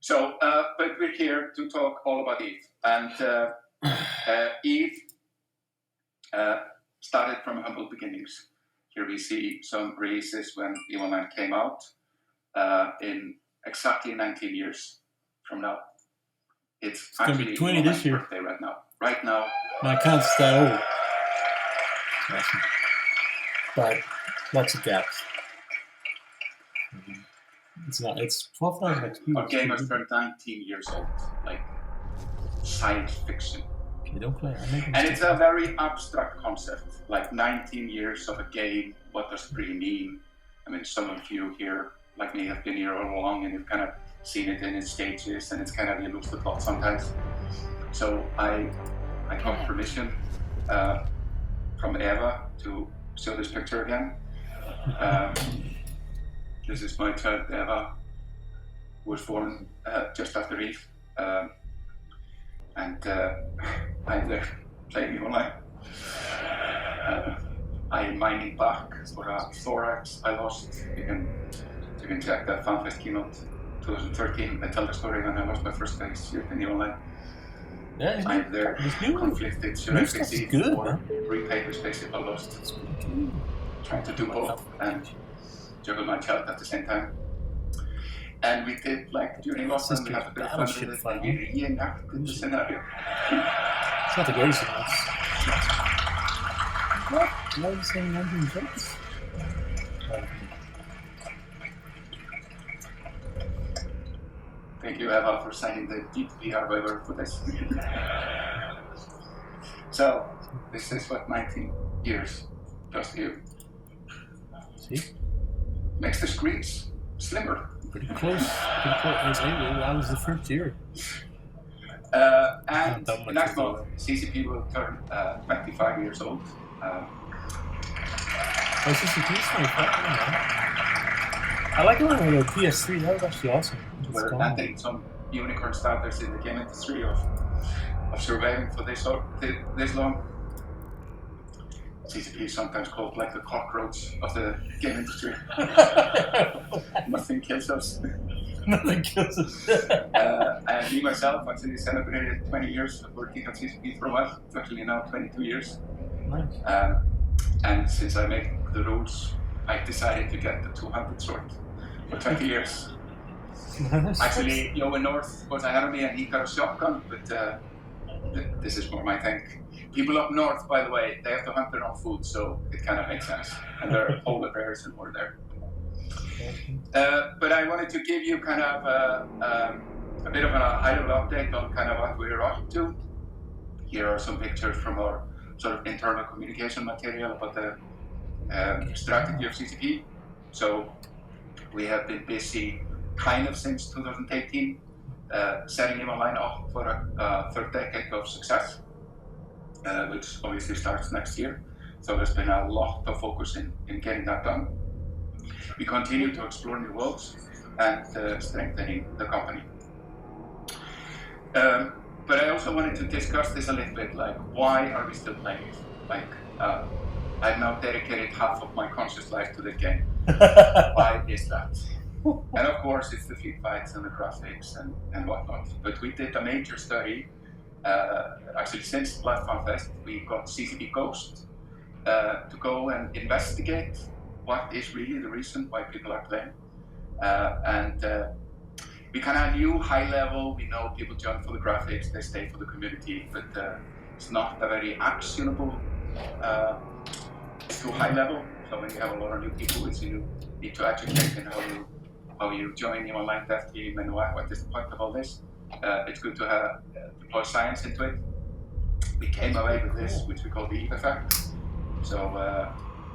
But we're here to talk all about EVE. And EVE started from humble beginnings. Here we see some releases when EVE Online came out in exactly 19 years from now. It's actually 20 this year. Birthday right now. My account's that old. Awesome. But lots of gaps. It's 12,000 XP. Our game has turned 19 years old, like science fiction. Okay, don't play. And it's a very abstract concept, like 19 years of a game. What does it really mean? I mean, some of you here, like me, have been here all along and you've kind of seen it in its stages, and it's kind of, you lose the plot sometimes. So I got permission from Eva to show this picture again. This is my child Eva, who was born just after EVE. And I'm there playing EVE Online. I'm mining back for a thorax I lost. You can check that FanFest keynote 2013. I tell the story when I lost my first face here in EVE Online. Yeah, I'm there conflicted. Should I succeed or repay the spaceship I lost? Trying to do both and juggle my child at the same time. And we did, like, during lockdown, we had a bit of fun with it, and we reenacted the scenario. It's not the greatest of us. What? Why are you saying 19 jokes? Thank you, Eva, for signing the GDPR waiver for this. So, this is what 19 years does to you. See? Makes the screens slimmer. Pretty close. That was the first year. And next month, CCP will turn 25 years old. CCP is 25, I like it when we were PS3, that was actually awesome. We're planting some unicorn starters in the game industry of surviving for this long. CCP is sometimes called like the cockroach of the game industry. Nothing kills us. Nothing kills us. And me myself actually celebrated 20 years of working at CCP for a while. It's actually now 22 years. Nice. And since I made the rules, I decided to get the 200 sword for 20 years. Actually, Joe North was ahead of me and he got a shotgun, but this is more my thing. People up north, by the way, they have to hunt their own food, so it kind of makes sense. And there are polar bears and more there. But I wanted to give you kind of a bit of a high-level update on kind of what we're up to. Here are some pictures from our sort of internal communication material about the strategy of CCP. So we have been busy kind of since 2018, setting EVE Online up for a third decade of success. Which obviously starts next year. So there's been a lot of focus in getting that done. We continue to explore new worlds and strengthening the company. But I also wanted to discuss this a little bit, like, why are we still playing it? Like, I've now dedicated half of my conscious life to the game. Why is that? And of course, it's the feed fights and the graphics and whatnot. But we did a major study. Actually, since last FanFest, we got CCP Ghost to go and investigate what is really the reason why people are playing. And we kind of knew high level, we know people jump for the graphics, they stay for the community, but it's not a very actionable, it's too high level. So when you have a lot of new people, which you need to educate in how you join the online dev team and what is the point of all this. It's good to have deploy science into it. We came away with this, which we call the EVE effect. So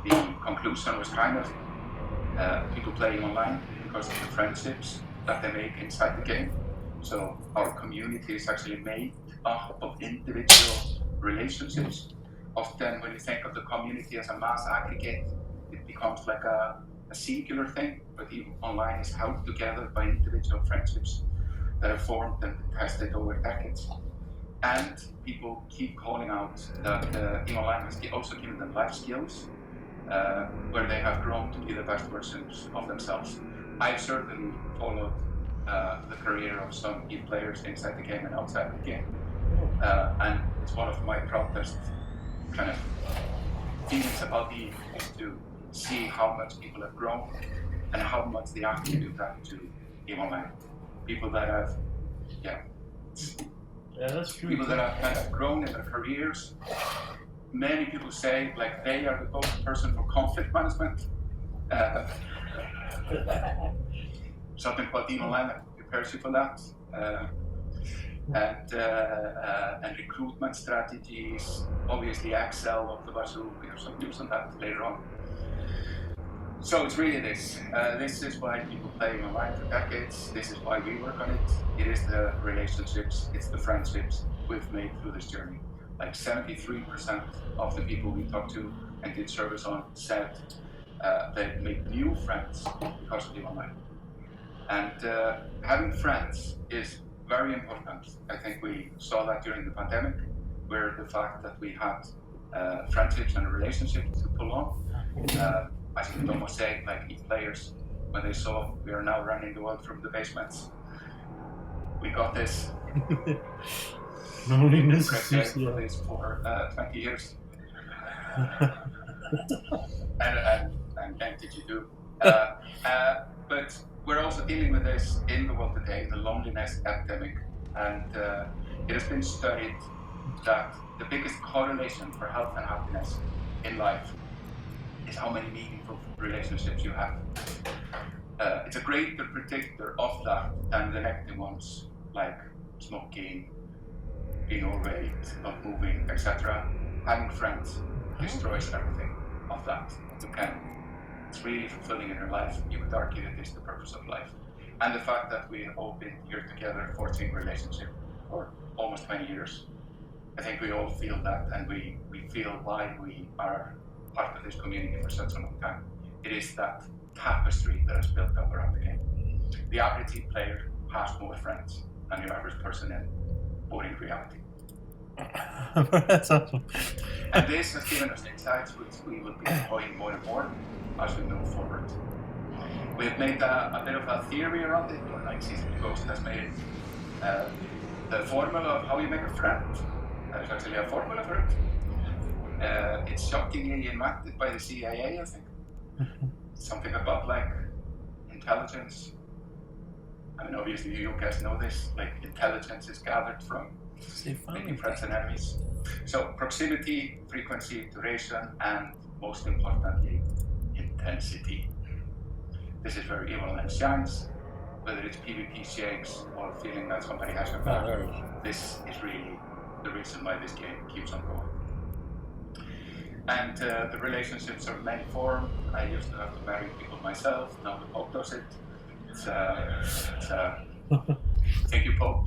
the conclusion was kind of people playing online because of the friendships that they make inside the game. So our community is actually made up of individual relationships. Often when you think of the community as a mass aggregate, it becomes like a singular thing, but EVE Online is held together by individual friendships that have formed and tested over decades. And people keep calling out that EVE Online has also given them life skills where they have grown to be the best versions of themselves. I've certainly followed the career of some EVE players inside the game and outside the game. And it's one of my proudest kind of feelings about EVE is to see how much people have grown and how much they attribute that to EVE Online. People that have, yeah, that's true. People that have kind of grown in their careers. Many people say like they are the go-to person for conflict management. Something called EVE Online that prepares you for that. And recruitment strategies, obviously Excel of the Bazoo, we have some tips on that later on. So it's really this. This is why people play online for decades. This is why we work on it. It is the relationships, it's the friendships we've made through this journey. Like 73% of the people we talked to and did service on said they made new friends because of the online. And having friends is very important. I think we saw that during the pandemic, where the fact that we had friendships and relationships to pull on. I could almost say, like EVE players, when they saw we are now running the world from the basements, we got this. Loneliness for this for 20 years. and did you do? But we're also dealing with this in the world today, the loneliness epidemic, and it has been studied that the biggest correlation for health and happiness in life is how many meaningful relationships you have. It's a greater predictor of that than the negative ones, like smoking, being overweight, not moving, etc. Having friends destroys everything of that. It's really fulfilling in your life. You could argue that it's the purpose of life. And the fact that we have all been here together, forging a relationship for almost 20 years. I think we all feel that, and we feel why we are part of this community for such a long time. It is that tapestry that is built up around the game. The average EVE player has more friends than your average person in boring reality. That's awesome. And this has given us insights which we will be deploying more and more as we move forward. We've made a bit of a theory around it, or like Season Ghost has made it. The formula of how you make a friend. There's actually a formula for it. It's shockingly invented by the CIA, I think. Something about like intelligence. I mean, obviously you guys know this. Like intelligence is gathered from making friends and enemies. So proximity, frequency, duration, and most importantly, intensity. This is where EVE Online shines. Whether it's PvP shakes or feeling that somebody has your back, this is really the reason why this game keeps on going. And the relationships are many form. I used to have to marry people myself. Now the Pope does it. Thank you, Pope.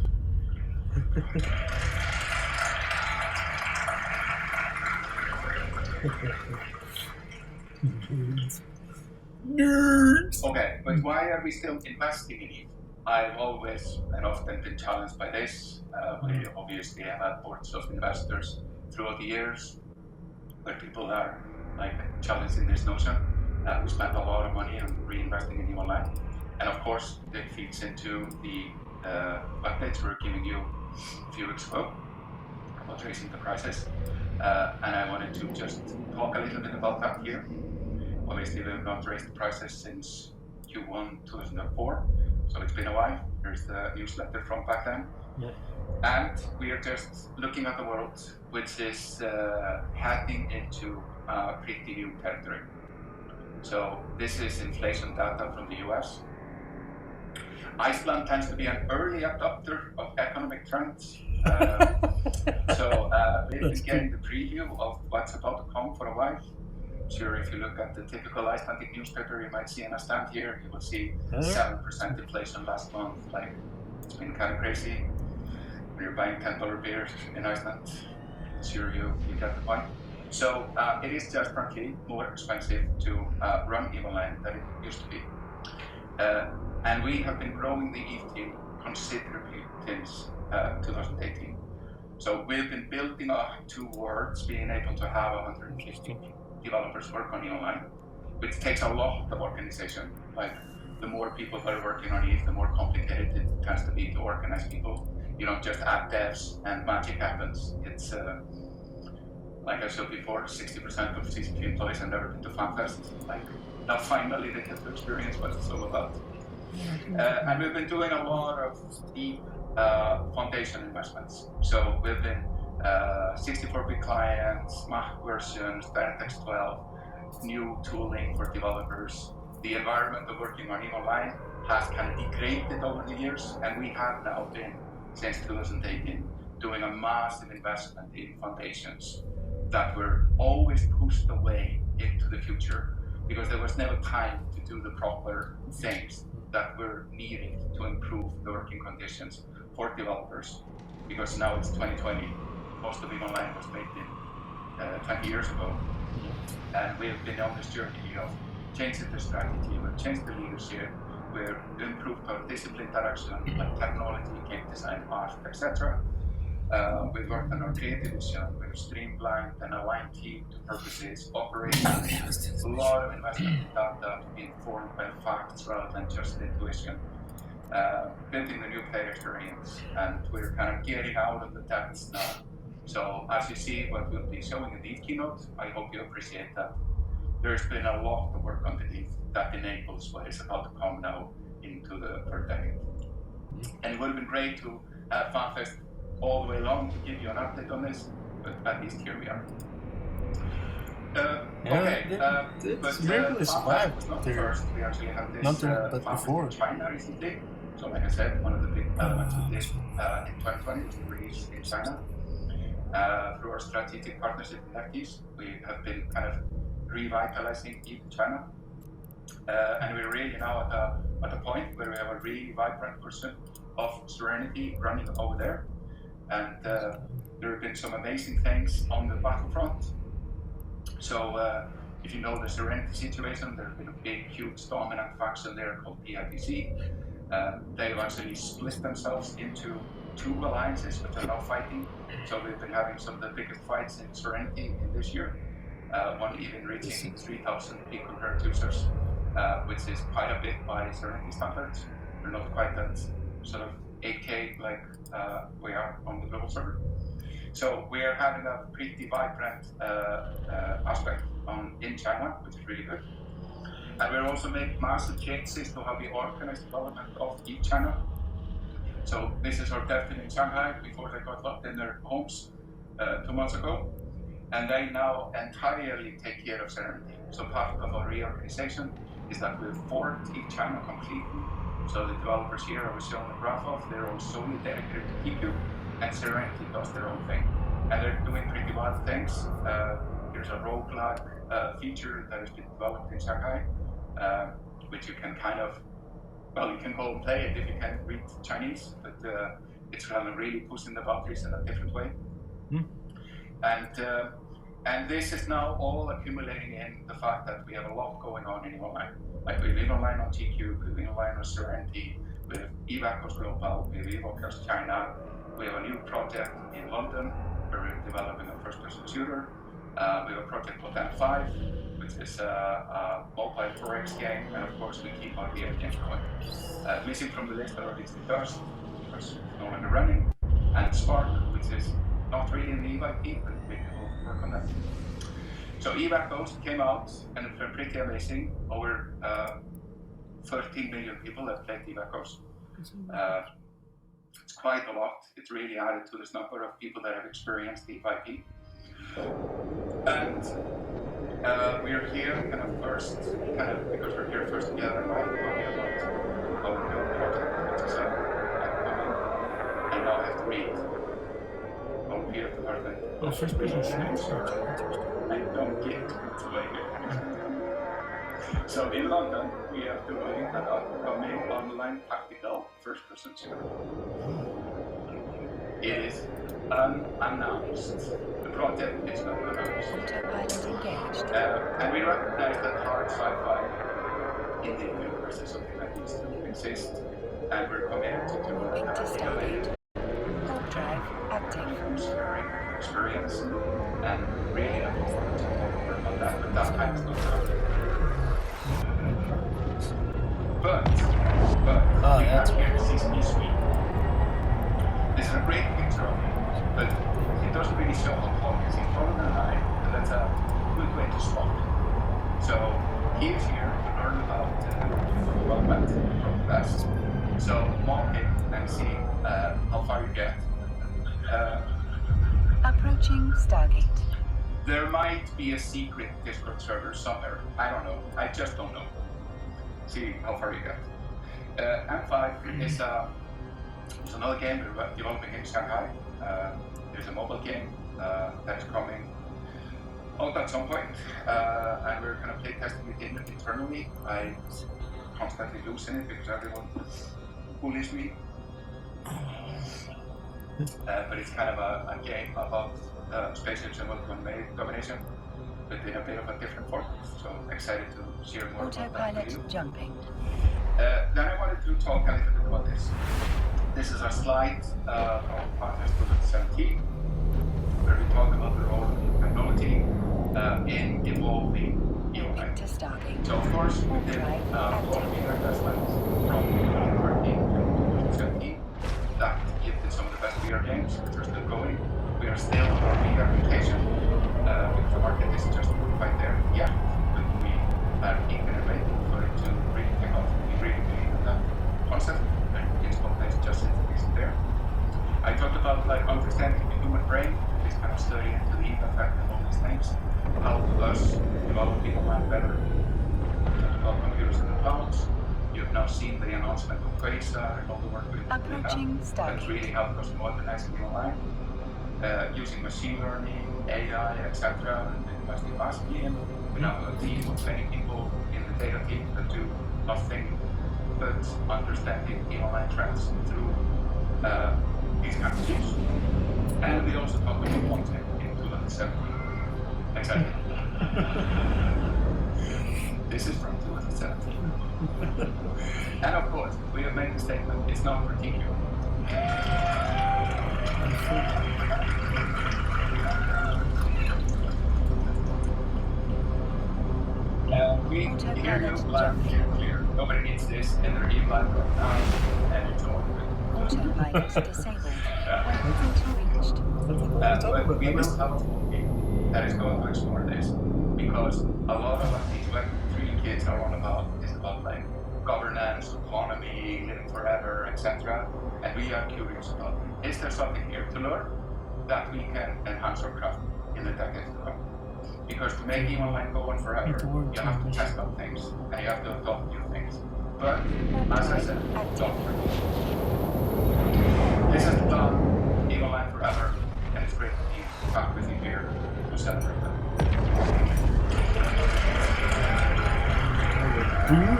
Nerds. Okay, but why are we still investing in EVE? I've always and often been challenged by this. We obviously have had boards of investors throughout the years where people are like challenging this notion. We spent a lot of money on reinvesting in EVE Online. And of course, it feeds into the updates we were giving you a few weeks ago about raising the prices. And I wanted to just talk a little bit about that here. Obviously, we've not raised the prices since Q1 2004, so it's been a while. There's the newsletter from back then. Yeah. And we are just looking at the world, which is heading into pretty new territory. So this is inflation data from the US. Iceland tends to be an early adopter of economic trends. So we've been getting the preview of what's about to come for a while. Sure, if you look at the typical Icelandic newspaper, you might see in a stand here, you will see 7% inflation last month. Like, it's been kind of crazy. When you're buying $10 beers in Iceland, sure you get the point. So it is just frankly more expensive to run EVE Online than it used to be. And we have been growing the EVE team considerably since 2018. So we've been building up towards being able to have 150 developers work on EVE Online, which takes a lot of organization. Like the more people that are working on EVE, the more complicated it tends to be to organize people. You don't just add devs and magic happens. It's like I said before, 60% of CCP employees have never been to FanFest. Like, now finally they get to experience what it's all about. And we've been doing a lot of deep foundation investments. So we've been 64-bit clients, Mac versions, DirectX 12, new tooling for developers. The environment of working on EVE Online has kind of degraded over the years, and we have now been, since 2018, doing a massive investment in foundations that were always pushed away into the future because there was never time to do the proper things that were needed to improve the working conditions for developers. Because now it's 2020, most of EVE Online was made in 20 years ago, and we've been on this journey of changing the strategy, we've changed the leadership, we've improved our discipline direction, like technology, game design, art, etc. We've worked on our creative vision, we've streamlined and aligned team to purposes, operations, a lot of investment in data informed by facts rather than just intuition. Building the new player experience, and we're kind of getting out of the depths now. So as you see what we'll be showing in the EVE keynote, I hope you appreciate that. There's been a lot of work underneath that enables what is about to come now into the third decade. And it would have been great to have FanFest all the way along to give you an update on this, but at least here we are. It's really survived. Was not the first. We actually had this but before in China recently. So like I said, one of the big elements we did in 2020 was to release in China. Through our strategic partnership with NFTs, we have been kind of revitalizing EVE in China. And we're really now at a point where we have a really vibrant version of Serenity running over there. And there have been some amazing things on the battlefront. So if you know the Serenity situation, there's been a big, huge dominant faction there called PIPC. They've actually split themselves into two alliances which are now fighting. So we've been having some of the biggest fights in Serenity in this year. One even reaching 3,000 peak concurrent users, which is quite a bit by Serenity standards. We're not quite at sort of 8K like we are on the global server. So we are having a pretty vibrant aspect in China, which is really good. And we're also making massive changes to how we organize development of EVE China. So this is our dev team in Shanghai before they got locked in their homes 2 months ago. And they now entirely take care of Serenity. So part of our reorganization is that we've forked EVE China completely. So the developers here I was showing the graph of, they're all solely dedicated to TQ, and Serenity does their own thing. And they're doing pretty wild things. There's a roguelike feature that has been developed in Shanghai, which you can kind of, well, you can go and play it if you can't read Chinese, but it's kind of really pushing the boundaries in a different way. And this is now all accumulating in the fact that we have a lot going on in EVE Online. Like we have EVE Online on TQ, we have EVE Online on Serenity, we have EVE Across Global, we have EVE Across China, we have a new project in London where we're developing a first-person shooter. We have a project called M5, which is a mobile 4X game, and of course we keep our VR games going. Missing from the list are obviously Dust, because it's no longer running, and Spark, which is not really in the EVE IP, but maybe we'll work on that. So EVE Ghost came out, and it's been pretty amazing. Over 13 million people have played EVE Ghost. It's quite a lot. It's really added to this number of people that have experienced the EVE IP. And we're here kind of first, because we're here first together, right? Talking about our new project, which is and now I have to read. Don't feel the perfect. Oh, first person shooter. I don't get it like it. So in London, we are doing an upcoming online tactical first-person shooter. It is unannounced. The project is not announced. Autopilot engaged. And we recognize that hard sci-fi in the universe is something that needs to exist, and we're committed to doing Moving that to at a later standard. Hard drive active. sharing experience, and really looking forward to work on that, but that time is not coming. But that's have here right. 6P Suite. This is a great picture of him, but it doesn't really show how tall he is. He's taller than I, and that's a good way to spot. So he is here to learn about development from the best. So mock it and see how far you get. Approaching Stargate. There might be a secret Discord server somewhere. I don't know. I just don't know. See how far you get. M5 is another game we're developing in Shanghai. There's a mobile game that is coming out at some point, and we're kind of play testing it internally. I constantly lose in it because everyone bullies me. But it's kind of a game about spaceships and world domination, but in a bit of a different form. So excited to share more about that with you. Autopilot jumping. Then I wanted to talk a little bit about this. This is a slide from Partners 2017, where we talk about the role of technology in evolving Moving to Stargate. So of course we did a lot of VR investments from 2013 to 2017 that yielded some of the best VR games, which are still going. We are still on our VR application because the market is just quite there yet, but we are eager and waiting for it to really take off. We really believe in that concept, and install base just isn't there. I talked about like understanding the human brain, this kind of study into the EVE effect and all these things. How do us develop people mind better? We talked about computers in the clouds. You have now seen the announcement of Quasar and all the work we're doing Approaching that's Stargate. really helped us modernize the online. Using machine learning, AI, etc. and investing massively in. We now have a team of 20 people in the data team that do nothing but understanding the online trends through these kinds of tools. And we also talked about content in 2017. Exactly. This is from 2017. And of course, we have made the statement, it's not for TQ. We hear you loud and clear. Nobody needs this in their EVE live right now, and it's all good. Autopilot disabled. Waypoint reached. But we will have a full team that is going to explore this, because a lot of what these Web3 kids are on about is about like governance, autonomy, living forever, etc. And we are curious about, is there something here to learn that we can enhance our craft in the decades to come? Because to make EVE Online go on forever, you have to test out things and you have to adopt new things. But as I said, don't forget. This has done EVE Online forever, and it's great to be back with you here to celebrate that.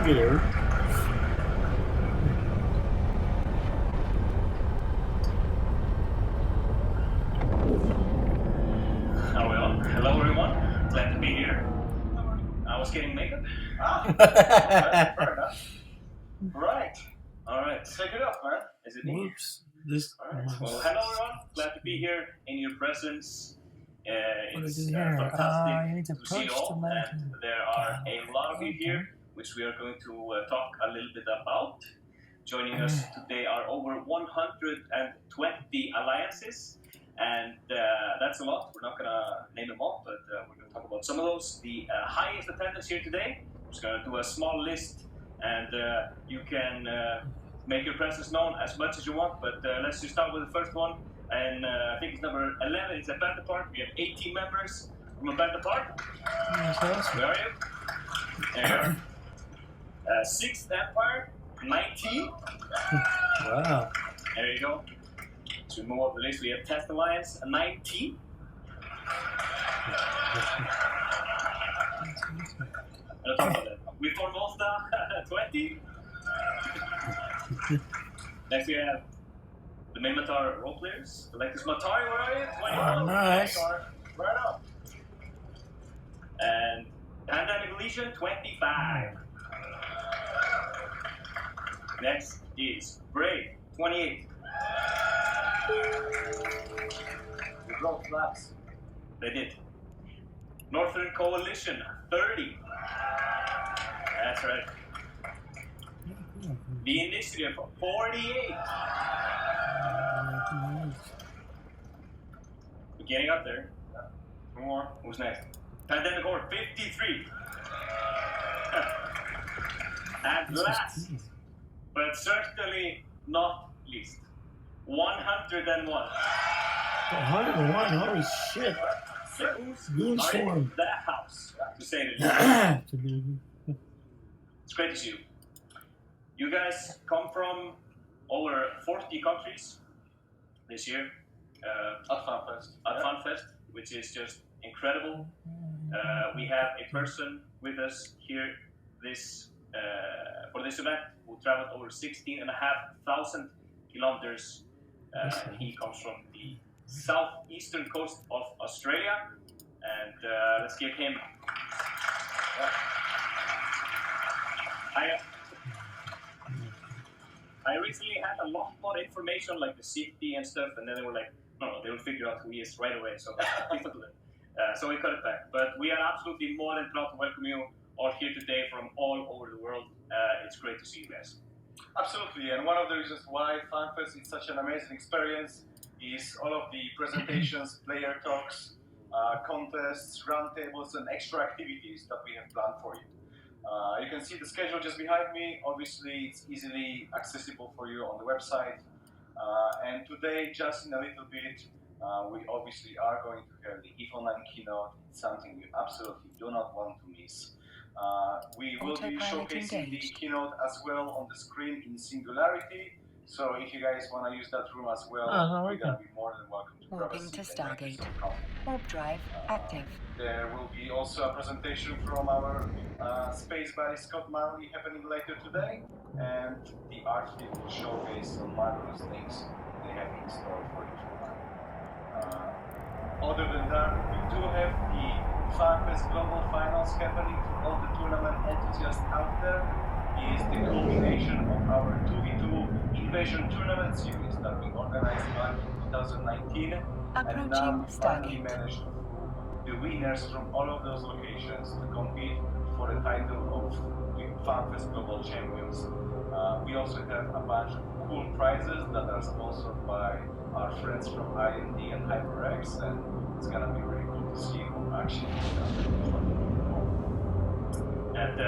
There. Are we on? Hello everyone, glad to be here. I was getting makeup. Fair enough. Right. Alright, check it out, man. Is it me? Whoops. This. Alright. Well, hello everyone, glad to be here in your presence. What It's is it here? fantastic You need to to see you approach the all, mountain. and there are a lot of you here, which we are going to talk a little bit about. Joining us today are over 120 alliances, and that's a lot. We're not going to name them all, but we're going to talk about some of those. The highest attendance here today, I'm just going to do a small list, and you can make your presence known as much as you want, but let's just start with the first one, and I think it's number 11. It's a band apart. We have 18 members from a band apart. That's awesome. Where are you? There you are. Sixth Empire, 19. Wow. There you go. To move up the list, we have Test Alliance, 19. On top of that, we form Volta, 20. Next we have the main Matar role players. Galactus Matari, where are you? 21. Oh, nice. There you are. Right up. And Pandemic Legion, 25. Next is Brave, 28. We broke flaps. They did. Northern Coalition, 30. That's right. The initiative 48. We're getting up there. Two more. Who's next? Pandemic Horde 53. And last, but certainly not least, 101. 101, holy shit. Goon Are in swarm. the house, to say the least. It's great to see you. You guys come from over 40 countries this year at FanFest, which is just incredible. We have a person with us here for this event who traveled over 16,500 kilometers. He comes from the southeastern coast of Australia, and let's give him. I recently had a lot more information, like the city and stuff, and then they were like, no, they will figure out who he is right away. So so we cut it back. But we are absolutely more than proud to welcome you all here today from all over the world. It's great to see you guys. Absolutely, and one of the reasons why FanFest is such an amazing experience is all of the presentations, player talks, contests, roundtables, and extra activities that we have planned for you. You can see the schedule just behind me. Obviously, it's easily accessible for you on the website. And today, just in a little bit, we obviously are going to have the EVE Online keynote. It's something you absolutely do not want to miss. We will be showcasing the keynote as well on the screen in Singularity. So if you guys want to use that room as well, you're going to be more than welcome to grab a Warping to seat and make Stargate. some coffee. Warp drive active. There will be also a presentation from our space buddy Scott Manley happening later today, and the art team will showcase some marvelous things they have in store for you. Other than that, we do have the FanFest Global Finals happening to all the tournament enthusiasts out there. Is the culmination of our 2v2 Invasion Tournament series that we organized back in 2019, and now we finally managed to pull the winners from all of those locations to compete for the title of the FanFest Global Champions. We also have a bunch of cool prizes that are sponsored by our friends from IND and HyperX, and it's gonna be really cool to see who actually wins. And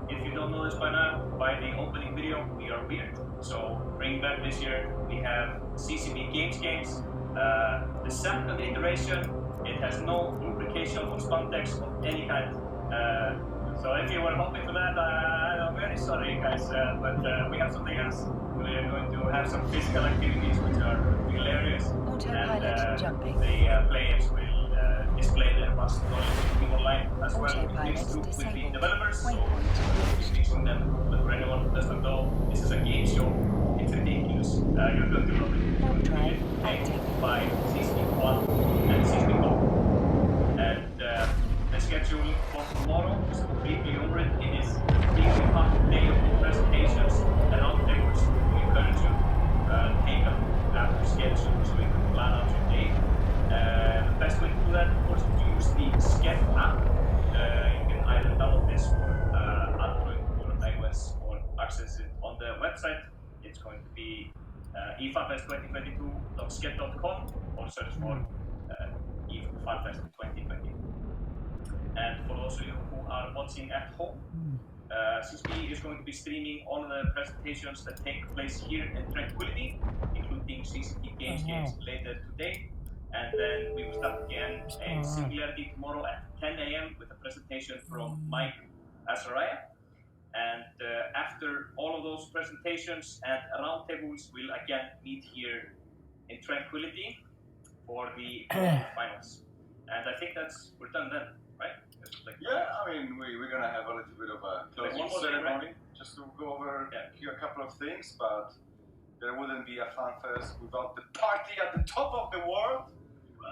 if you don't know this by now, by the opening video, we are weird. So bring back this year, we have CCP Games. The second iteration, it has no lubrication or spandex of any kind. So if you were hoping for that, I'm very sorry guys, but we have something else. We are going to have some physical activities which are hilarious. Autopilot jumping. The players will display their vast knowledge in online as well. Mixed with the developers, so we'll be teaching them. But for anyone who doesn't know, this is a game show. It's ridiculous. You're going to love it. Warp drive active. By Season 1 and Season 2. And the schedule for tomorrow, just briefly over it, it is a really hot day of presentations and roundtables. We encourage you to take up after schedule so you can plan out your day. The best way to do that, of course, is to use the Skep app. You can either download this for Android or iOS or access it on the website. It's going to be effanfest2022.skep.com or search for EVE FanFest 2020. And for those of you who are watching at home, CCP is going to be streaming all of the presentations that take place here in Tranquility, including CCP Games later today. And then we will start again in Singularity tomorrow at 10 a.m. with a presentation from Mike Azariah. And after all of those presentations and roundtables, we'll again meet here in Tranquility for the finals. And I think we're done then, right? Yeah, I mean, we're gonna have a little bit of a closing ceremony, just to go over a couple of things, but there wouldn't be a FanFest without the party at the top of the world.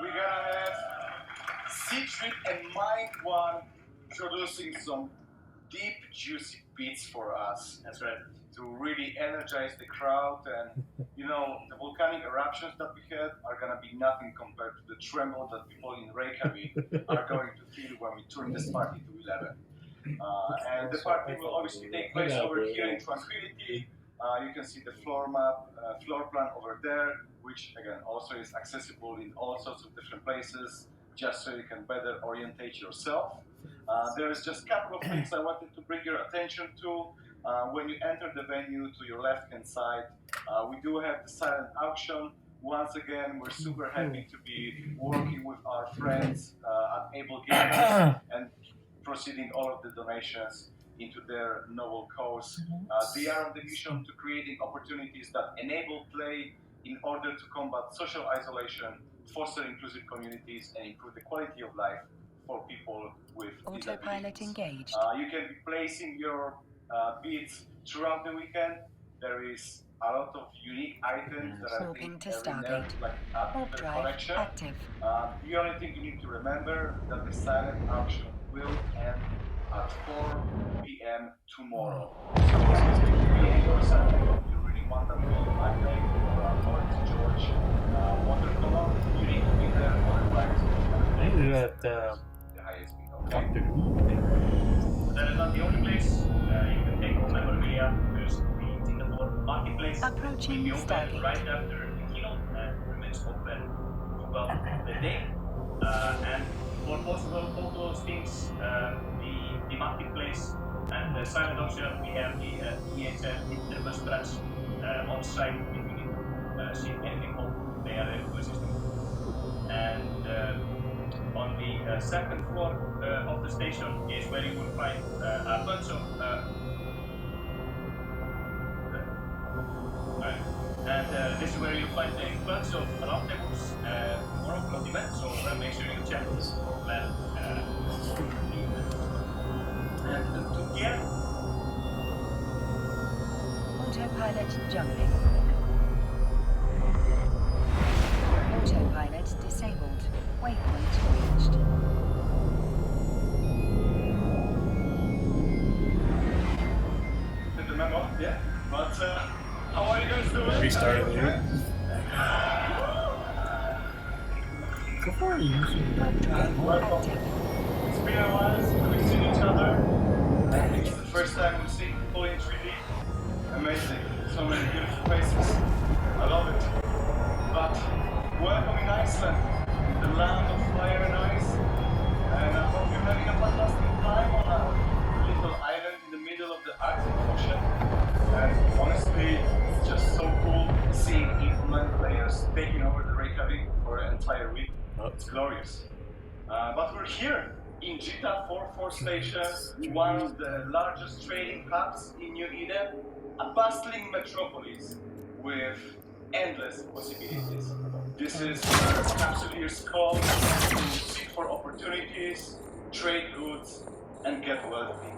We're gonna have Secret and Mind One producing some deep, juicy beats for us. That's right. To really energize the crowd, and you know, the volcanic eruptions that we had are gonna be nothing compared to the tremble that people in Reykjavik are going to feel when we turn this party to 11. And the party will obviously take place over here in Tranquility. You can see the floor map, floor plan over there, which again also is accessible in all sorts of different places, just so you can better orientate yourself. There is just a couple of things I wanted to bring your attention to. When you enter the venue, to your left-hand side, we do have the silent auction. Once again, we're super happy to be working with our friends at Able Gamers and proceeding all of the donations into their noble cause. They are on the mission to creating opportunities that enable play in order to combat social isolation, foster inclusive communities, and improve the quality of life for people with Autopilot disabilities. engaged. You can be placing your bids throughout the weekend. There is a lot of unique items that are being Warping to Starbase. nerfed, like add Warp to the drive collection. active. The only thing you need to remember that the silent auction will end at 4 p.m. tomorrow. So if you yourself, you really want that little item or Lawrence George watercolor, you need to be there, otherwise Maybe that the highest bid, okay? Doctor Who. That is not the only place you can take home memorabilia, because the Singapore marketplace Approaching will be open Stargate. right after the keynote and remains open throughout the day. And for possible photos, things, the marketplace and the silent auction, we have the EHL interval scratch on site. If you need to see anything home, they are there to assist you. And on the second floor of the station is where you will find a bunch of and this is where you'll find a bunch of roundtables for open events, so make sure you check this plan and to get Autopilot jumping. Autopilot disabled. Waypoint reached. Did the memo? Yeah. But how are you guys doing? Restarted the Okay? loop. So far, you usually Warp drive Welcome. active. It's been a while since we've seen each other. It's the first time we've seen people in 3D. Amazing. So many beautiful faces. I love it. But welcome in Iceland, the land of fire and ice. And I hope you're having a fantastic time on a little island in the middle of the Arctic Ocean. And honestly, it's just so cool seeing EVE Online players taking over the Reykjavik for an entire week. It's glorious. But we're here in Gita 44 Station, one of the largest trading hubs in New Eden, a bustling metropolis with endless possibilities. This is where capsuleers come to seek for opportunities, trade goods, and get wealthy.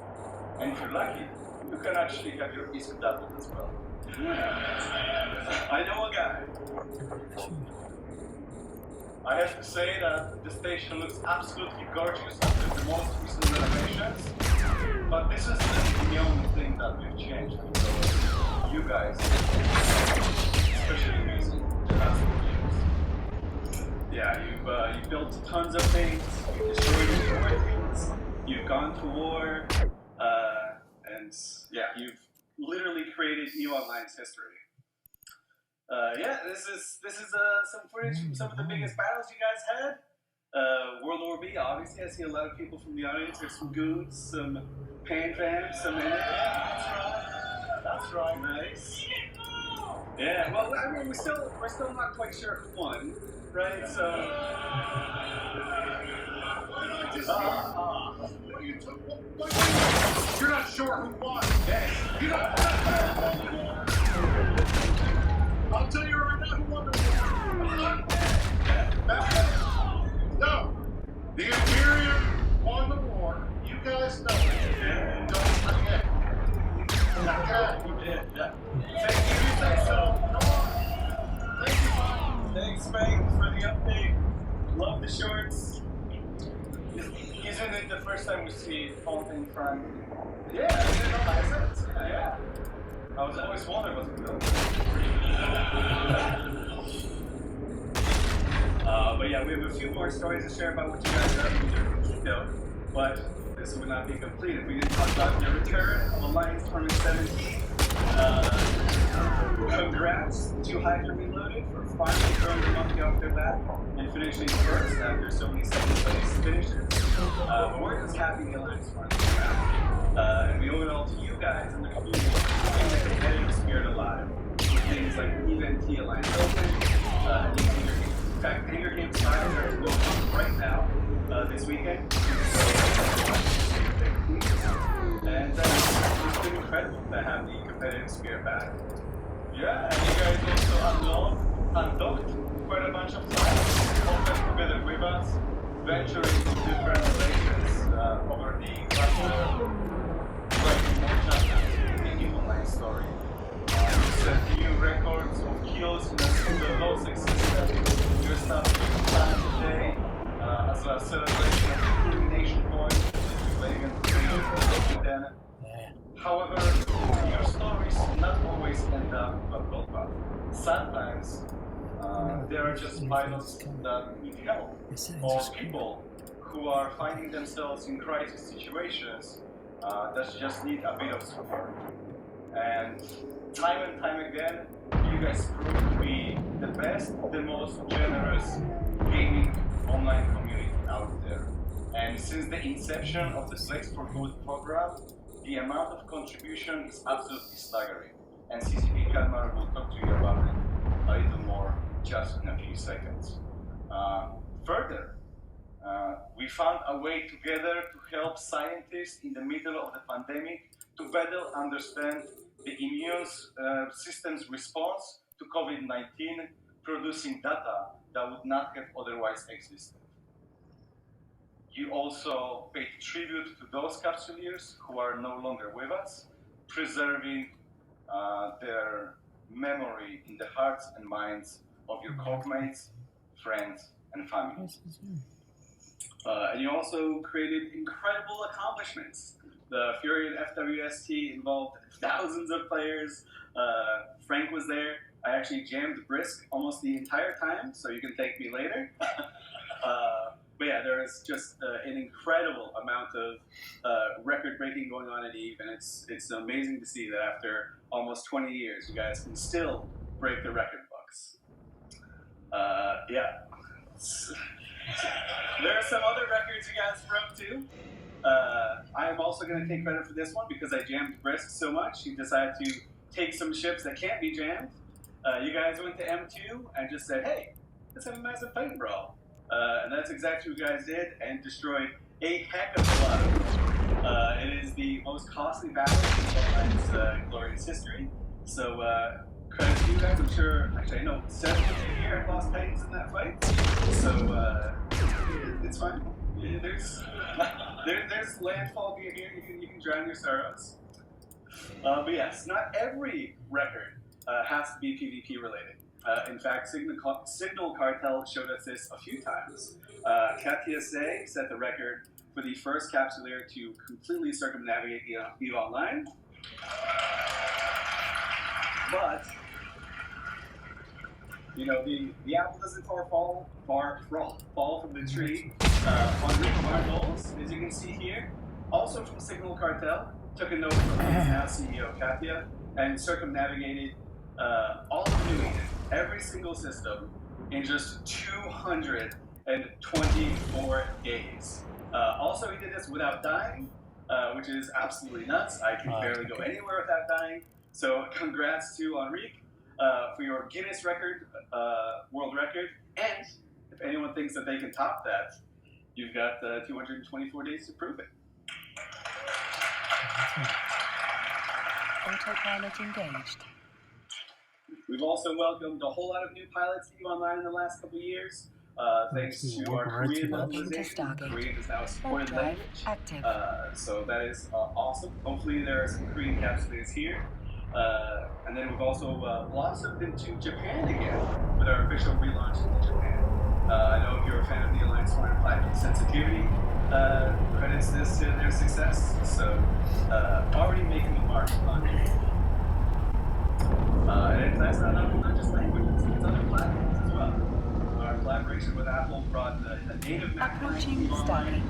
And if you're lucky, you can actually have your ISK doubled as well. I know a guy. I have to say that the station looks absolutely gorgeous after the most recent renovations, but this is the only thing that we've changed because you guys, especially music, the last 2 years. Yeah, you've built tons of things, you've destroyed more things, you've gone to war, and yeah, you've literally created EVE Online's history. Yeah, this is some footage from some of the biggest battles you guys had. World War B, obviously, I see a lot of people from the audience. There's some Goods, some Pan Fams, some in it. Yeah, that's right. Nice. Yeah, well, I mean, we're still not quite sure who won, right? So. You're not sure who won. You don't. I'll tell you right now who won the war. No, the Imperium won the war. You guys know it. Don't forget. Okay. You did, yeah. Thank you. You say so. Come on. Thank you. Thanks, Frank, for the update. Love the shorts. Isn't it the first time we see Fountain Frank? Yeah, I didn't realize it. Yeah. I was always wondering what's going on. But yeah, we have a few more stories to share about what you guys are up to, you know, but this would not be complete if we didn't talk about the return of Alliance Tournament 17. Sports, 2 Hydra Reloaded for finally throwing the monkey off their back and finishing first after so many second place finishes. But we're just happy the Alliance won this round. And we owe it all to you guys and the community keeping the competitive spirit alive with things like EVE Alliance Open, in fact, Hanger Games 5 are going on right now this weekend. And it's been incredible to have the competitive spirit back. Yeah, and you guys also unlocked quite a bunch of times, often together with us, venturing into different relations over the last writing more chapters in the EVE Online story. You set new records of kills in a single low-six system. Your stuff today as a celebration of the elimination point that you play against then. However, your stories not always end up a bloodbath. Sometimes there are just pilots that need help, or people who are finding themselves in crisis situations that just need a bit of support. And time again, you guys prove to be the best, the most generous gaming online community out there. And since the inception of the Flex for Good program, the amount of contribution is absolutely staggering. And CCP Kalmar will talk to you about it a little more just in a few seconds. Further, we found a way together to help scientists in the middle of the pandemic to better understand the immune system's response to COVID-19, producing data that would not have otherwise existed. You also paid tribute to those capsuleers who are no longer with us, preserving their memory in the hearts and minds of your corpmates, friends, and family. And you also created incredible accomplishments. The Furion FWST involved thousands of players. Frank was there. I actually jammed Brisk almost the entire time, so you can thank me later. But yeah, there is just an incredible amount of record-breaking going on at EVE, and it's amazing to see that after almost 20 years, you guys can still break the record books. Yeah. There are some other records you guys broke too. I am also going to take credit for this one because I jammed Brisk so much, he decided to take some ships that can't be jammed. You guys went to M2 and just said, hey, let's have a massive fight brawl. And that's exactly what you guys did and destroyed a heck of a lot of them. It is the most costly battle in Online's glorious history. So credit to you guys. I'm sure, actually I know 7 of you here have lost Titans in that fight. So it's fine. Yeah, there's landfall being here. You can drown your sorrows. But yes, not every record has to be PvP related. In fact, Signal Cartel showed us this a few times. Katia Se set the record for the first capsuleer to completely circumnavigate EVE Online. But, you know, the apple doesn't fall from the tree. On our goals, as you can see here, also from Signal Cartel, took a note from his now CEO Katia and circumnavigated all of New Eden, every single system, in just 224 days. Also, he did this without dying, which is absolutely nuts. I can barely go anywhere without dying. So congrats to Enrique for your Guinness record, world record. And if anyone thinks that they can top that, you've got 224 days to prove it. Autopilot engaged. We've also welcomed a whole lot of new pilots to EVE Online in the last couple of years. Thanks to our Korean localization. Korean is now a supported language. Active. So that is awesome. Hopefully there are some Korean capsuleers here. And then we've also blossomed into Japan again with our official relaunch into Japan. I know if you're a fan of the Alliance Foreign Platform Sensitivity, credits this to their success. So already making the mark on it. And that's not just languages, it's other platforms as well. Our collaboration with Apple brought a native Mac online,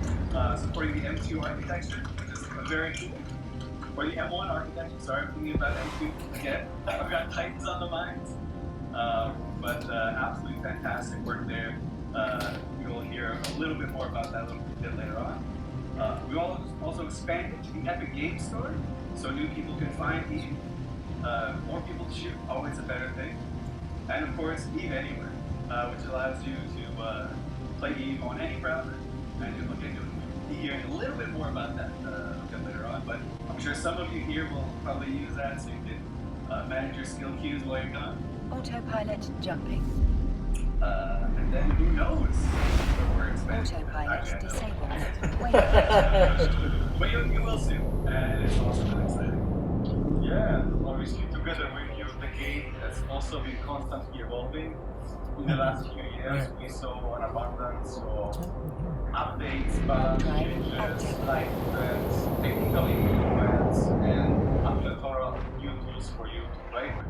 supporting the M2 architecture, which is very cool. Or the M1 architecture, sorry, I'm thinking about M2 again. I've got Titans on the mind. But absolutely fantastic work there. We will hear a little bit more about that a little bit later on. We also expanded the Epic Games Store, so new people can find EVE. More people to shoot, always a better thing. And of course, EVE Anywhere, which allows you to play EVE on any browser. And you'll get to be hearing a little bit more about that a bit later on. But I'm sure some of you here will probably use that so you can manage your skill queues while you're gone. Autopilot jumping. And then who knows where we're expanding. Autopilot Actually, I know. disabled. Waypoint. But you will soon, and it's also really exciting. Yeah, obviously together with you, the game has also been constantly evolving. In the last few years, we saw an abundance of updates, balance changes, live events, technical improvements, and a plethora of new tools for you to play with.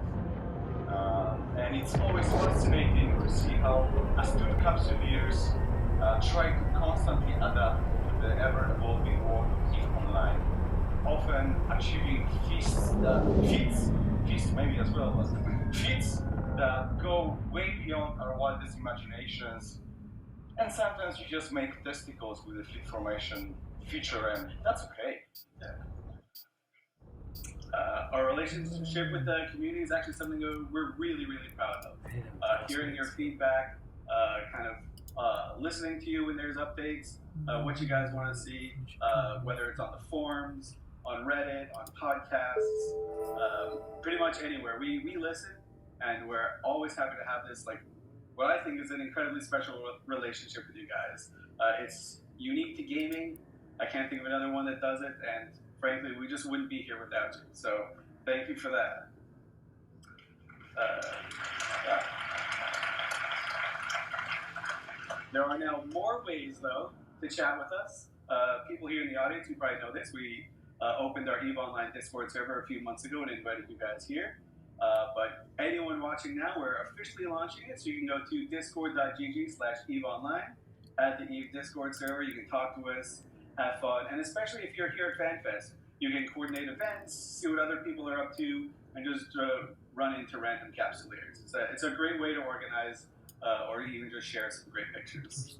And it's always fascinating to see how astute capsuleers try to constantly adapt to the ever-evolving world of EVE Online, often achieving feats maybe as well, but feats that go way beyond our wildest imaginations. And sometimes you just make testicles with the fleet formation feature, and that's okay. Our relationship with the community is actually something that we're really, really proud of. Hearing your feedback, listening to you when there's updates, what you guys want to see, whether it's on the forums, on Reddit, on podcasts, pretty much anywhere. We listen, and we're always happy to have this, what I think is an incredibly special relationship with you guys. It's unique to gaming. I can't think of another one that does it, and frankly, we just wouldn't be here without you. So thank you for that. Yeah. There are now more ways, though, to chat with us. People here in the audience, you probably know this. We opened our EVE Online Discord server a few months ago and invited you guys here. But anyone watching now, we're officially launching it, so you can go to discord.gg/EVE Online, add the EVE Discord server, you can talk to us, have fun, and especially if you're here at FanFest, you can coordinate events, see what other people are up to, and just run into random capsuleers. It's a great way to organize or even just share some great pictures.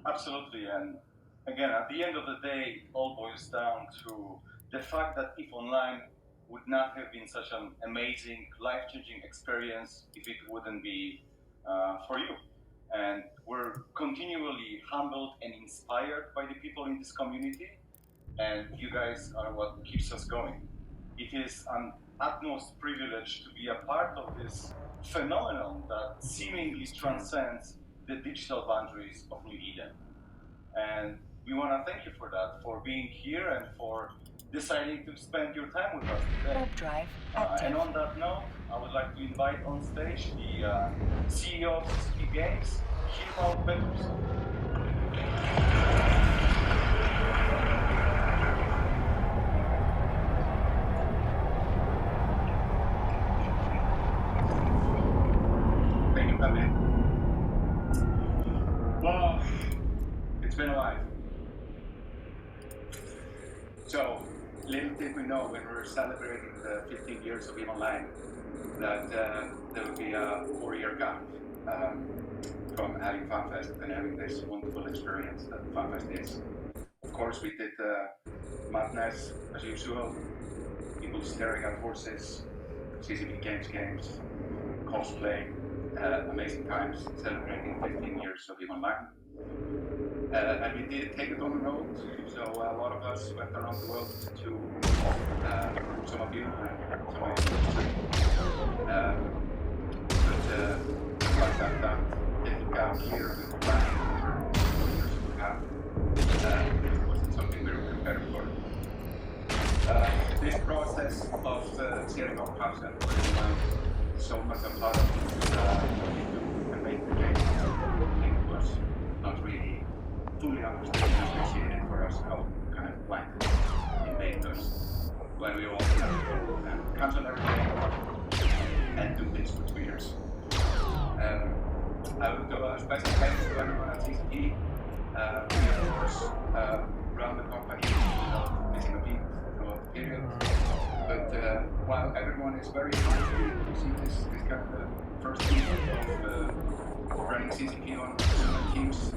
Absolutely, and again, at the end of the day, it all boils down to the fact that EVE Online would not have been such an amazing, life-changing experience if it wouldn't be for you. And we're continually humbled and inspired by the people in this community, and you guys are what keeps us going. It is an utmost privilege to be a part of this phenomenon that seemingly transcends the digital boundaries of New Eden. And we want to thank you for that, for being here and for deciding to spend your time with us today. Warp drive active. And on that note, I would like to invite on stage the CEO of CCP Games, Hilmar Pettersson. Thank you, Pamela. Well, it's been a while. So, little did we know when we were celebrating the 15 years of EVE Online that there would be a 4-year gap from having FanFest and having this wonderful experience that FanFest is. Of course, we did madness as usual, people staring at horses, CCP games, cosplay, amazing times celebrating 15 years of EVE Online. And we did take it on the road, so a lot of us went around the world to some of you and some of you. But that little gap here with the planning for 4 years we have, it wasn't something we were prepared for. This process of setting up hubs and so much a part of what we do and make the game, I think it was not really fully understood and appreciated for us how kind of blinded it made us when we all had to go and cancel everything and do this for 2 years. I would do a special thanks to everyone at CCP. We of course run the company without missing a beat throughout period. But while everyone is very happy to see this kind of the first week of running CCP on teams,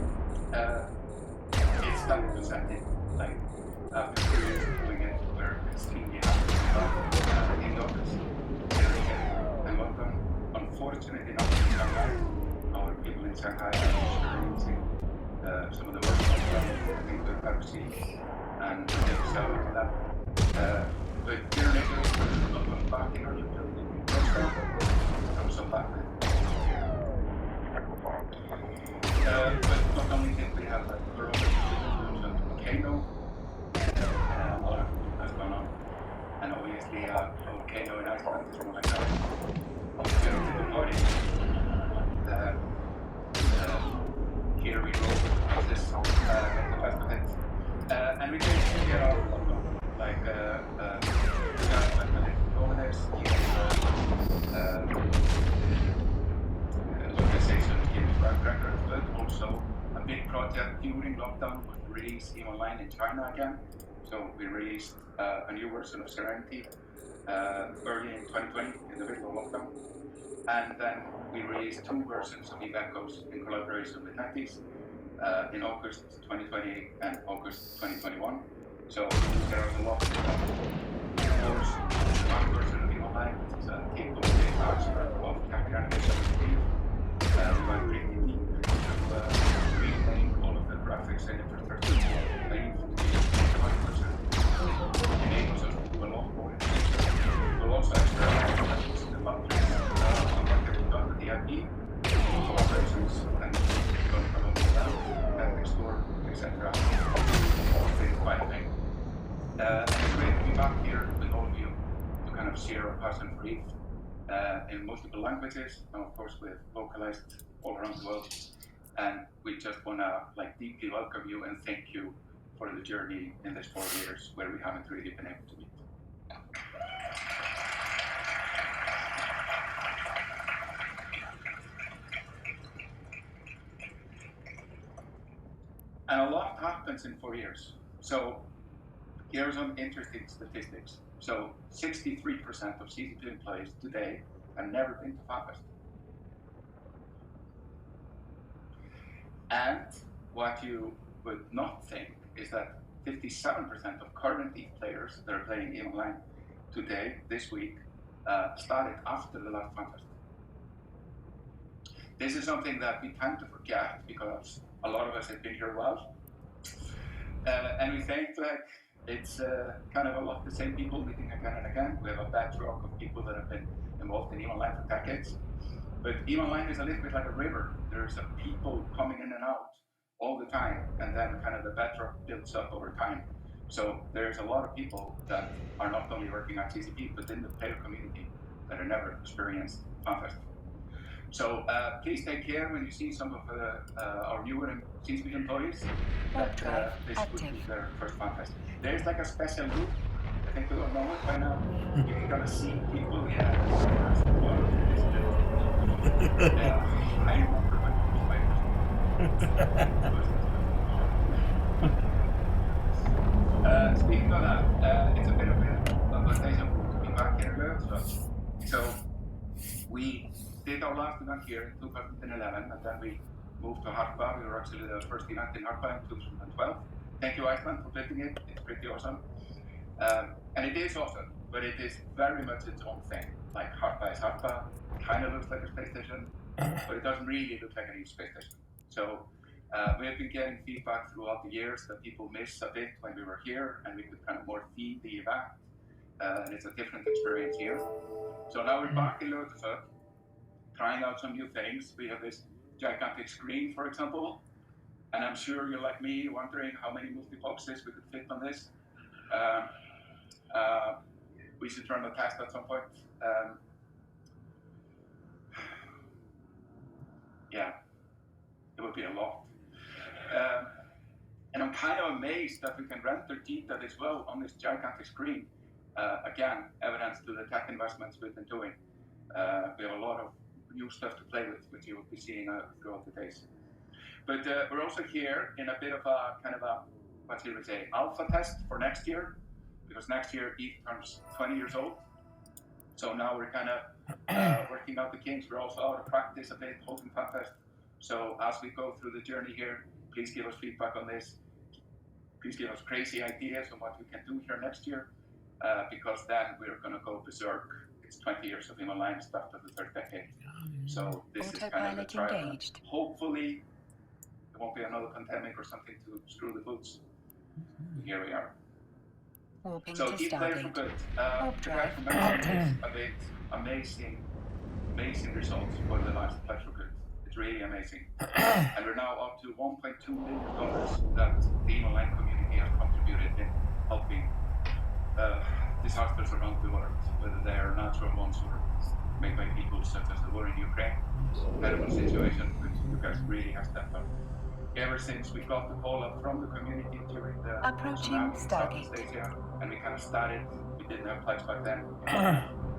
it's time to set it. Like after 2 years of doing it, we're extremely happy about in the office. And welcome. Unfortunately, not in Shanghai. Our people in Shanghai are experiencing some of the worst things we've ever seen, and they sell to that. But here later, we're welcome back in our new building in Georgetown. I'm so back with but not only did we have like corona volcano, a lot has gone on, and obviously a volcano in Iceland is more like a alternative party. Here we go with this make the best of it. And we can get out of London, like over this, localization games records, but also a big project during lockdown was to release EVE Online in China again. So we released a new version of Serenity early in 2020 in the middle of lockdown. And then we released 2 versions of EVE Echoes in collaboration with Netties in August 2020 and August 2021. So there are a lot of course, one version of EVE Online, which is a capable transfer of capture animation with EVE. We went really deep into replaying all of the graphics and infrastructure of EVE to be 100%. Enables us to do a lot more. We'll also experiment with the boundaries on what we've done with the IP, collaborations, and going along with that, Epic Store, etc. All things quite big. It's great to be back here with all of you to kind of share our passion for EVE in multiple languages, and of course we've localized all around the world. And we just want to like deeply welcome you and thank you for the journey in these 4 years where we haven't really been able to meet. And a lot happens in 4 years. So here are some interesting statistics. So 63% of CCP employees today have never been to FanFest. And what you would not think is that 57% of current EVE players that are playing EVE Online today, this week, started after the last FanFest. This is something that we tend to forget because a lot of us have been here a while. And we think like it's kind of a lot the same people meeting again and again. We have a bedrock of people that have been involved in EVE Online for decades. But EVE Online is a little bit like a river. There's people coming in and out all the time, and then kind of the bedrock builds up over time. So there's a lot of people that are not only working at CCP, but in the player community that have never experienced FanFest. So please take care when you see some of our newer CCP employees that this would be their first FanFest. There's like a special group. I think we all know it by now. You can kind of see people, yeah. There's a lot of this I remember when it was my first. Speaking of that, it's a bit of a deja vu to be back here in Lövstad. So we did our last event here in 2011, and then we moved to Harpa. We were actually the first event in Harpa in 2012. Thank you, Iceland, for building it. It's pretty awesome. And it is awesome, but it is very much its own thing. Like Harpa is Harpa, kind of looks like a space station, but it doesn't really look like a new space station. So we have been getting feedback throughout the years that people miss a bit when we were here, and we could kind of more feed the event. And it's a different experience here. So now we're back in Lövstad, trying out some new things. We have this gigantic screen, for example, and I'm sure you're like me, wondering how many multi-boxes we could fit on this. We should run a test at some point. Yeah, it would be a lot. And I'm kind of amazed that we can render data this well on this gigantic screen. Again, evidence to the tech investments we've been doing. We have a lot of new stuff to play with, which you will be seeing throughout the days. But we're also here in a bit of a kind of a, what should we say, alpha test for next year. because next year Eve turns 20 years old. So now we're kind of working out the kinks. We're also out of practice a bit, holding FanFest. So as we go through the journey here, please give us feedback on this. Please give us crazy ideas on what we can do here next year, because then we're going to go berserk. It's 20 years of EVE Online, start of the third decade. So this is kind of the Autopilot trial. engaged. Hopefully, there won't be another pandemic or something to screw the boots. Here we are. Warping So to EVE Player for Stargate. Good. Warp The drive guys from Mexico active. have made amazing results for the last Pledge for Good. It's really amazing. And we're now up to $1.2 million that the EVE Online community has contributed in helping disasters around the world, whether they are natural ones or made by people such as the war in Ukraine. Terrible situation, which you guys really have stepped up. Ever since we got the call up from the community during the Approaching tsunami in Stargate. Southeast Asia, and we kind of started, we didn't have pledge back then,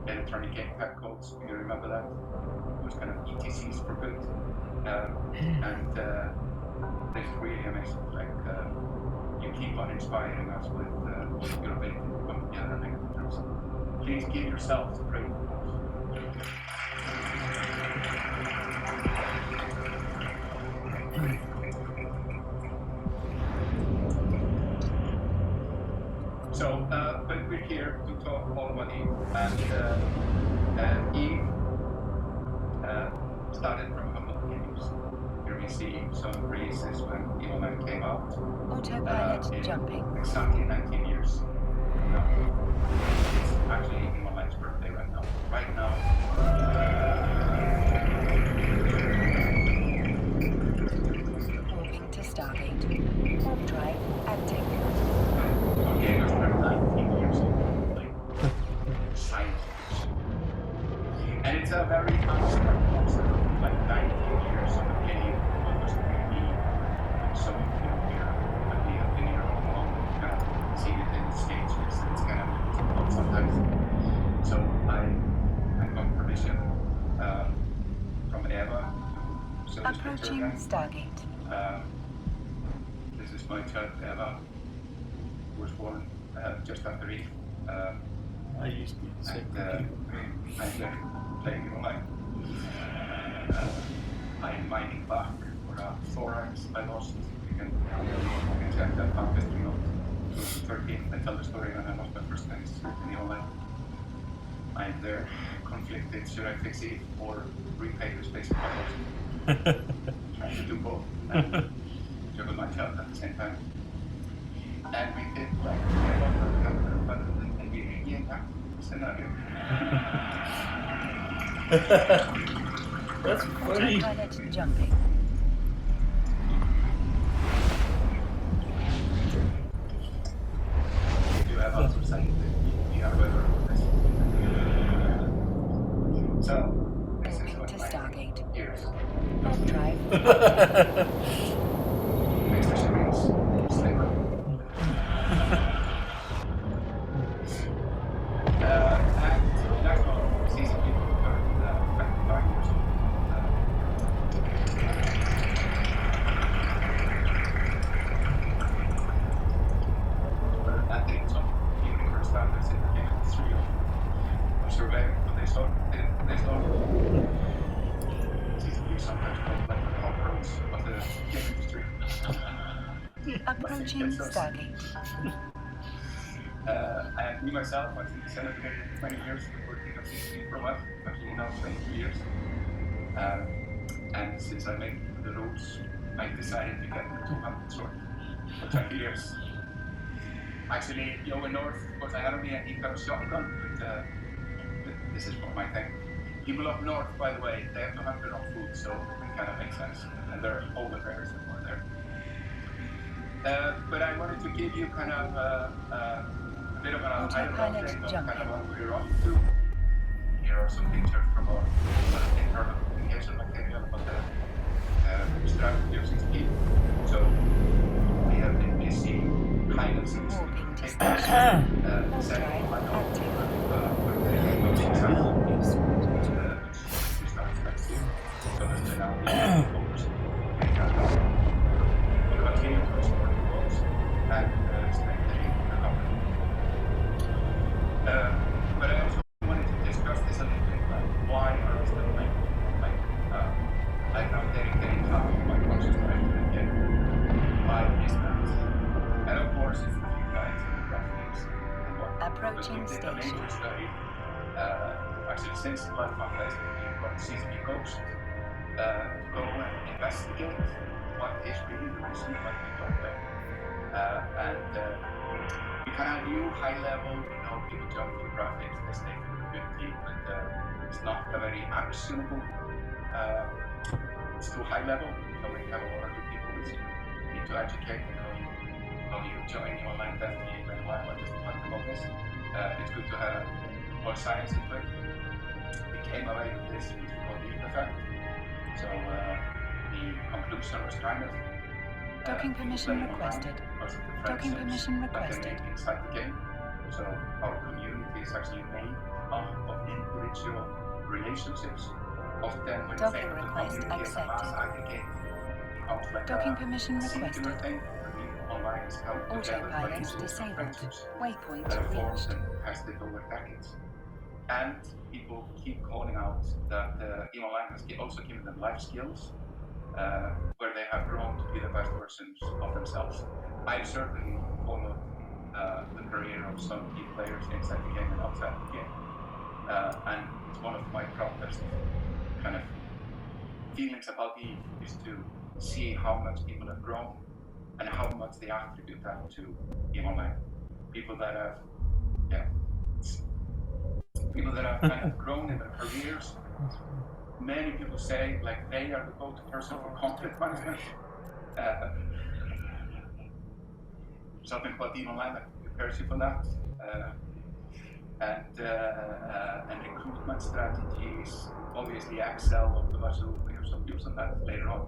electronic game tag codes, you remember that? It was kind of ETCs for good. And it's really amazing, like you keep on inspiring us with your ability to come together and make a difference. Please give yourselves a great applause. So, but we're here to talk all about Eve, and Eve started from humble beginnings. Here we see some releases when EVE Online came out. Autopilot In jumping. exactly 19 years from now. It's actually EVE Online's birthday right now. Right now. Warping to Stargate. Warp drive active. Our game has turned 19 years old. Like, science fiction. And it's a very abstract concept. Like 19 years of a game, almost 3D. Some of you here, and we have been here all along, kind of seen it in stages. It's kind of difficult sometimes. So I got permission from Eva to show this picture Approaching again. Stargate. This is my child Eva, who was born just after Eve. I used to be the same And computer. I'm there playing EVE Online. I'm mining back for a thorax I lost. You can check that FanFest remote. 2013, I tell the story when I lost my first times in EVE Online. I'm there, conflicted, should I fix it or repay the space I lost? Trying to do both and juggle my child at the same time. And we did like a lot of character development and we regained that scenario. That's funny. Autopilot jumping. If you have also something that you are aware of this. So, this is Warping what to my Stargate. ears. Warp drive. Makes the screens slimmer. And next one, season people who turned 25 years old. I think some universe standards in the game industry of surveying, but they start season people sometimes called like the cockroach of the game industry. Approaching Stargate. And me myself, I think celebrated 20 years working at CCP for a while, actually now 22 years. And since I made the rules, I decided to get the 200 sword for 20 years. Actually, Joe in North, of course I had only he got a shotgun, but this is for my thing. People up north, by the way, they have to hunt their own food, so it kind of makes sense. And there are polar bears and more there. But I wanted to give you kind of a bit of an Autopilot update of jumping. kind of what we're up to. Here are some pictures from our internal communication material about the strategy of 16. So we have been busy kind of since Warping to setting Stargate. Warp setting drive my own active. with the which starts next year. So there's been now focus to continue to explore the goals and strengthening the company. actually since Blood Fun Fest, we've got CCP Ghost to go and investigate what is really the reason why people are playing. We kind of knew high level, people jump for the graphics, they stay for the community, but it's not a very actionable, it's too high level, so we have a lot of new people which need to educate how you join the online dev team and what is the point of all this. It's good to have more science into it. We came away with this, which we call the EVE effect. So the conclusion was kind of Docking permission requested. Docking permission requested. Inside the game. So our community is actually made up of individual relationships. Often when Docking you think of the request community as a mass accepted. aggregate, it becomes like Docking a permission singular requested. thing. Online is held together by Autopilot these disabled. friendships Waypoint that have formed reached. and tested over decades. And people keep calling out that EVE Online has also given them life skills where they have grown to be the best versions of themselves. I've certainly followed the career of some key players inside the game and outside the game. And it's one of my proudest kind of feelings about EVE is to see how much people have grown and how much they attribute that to EVE Online. People that have kind of grown in their careers. Many people say like they are the go-to person for conflict management. Something about EVE Online that prepares you for that. And recruitment strategies, obviously Excel, Optimism, we have some views on that later on.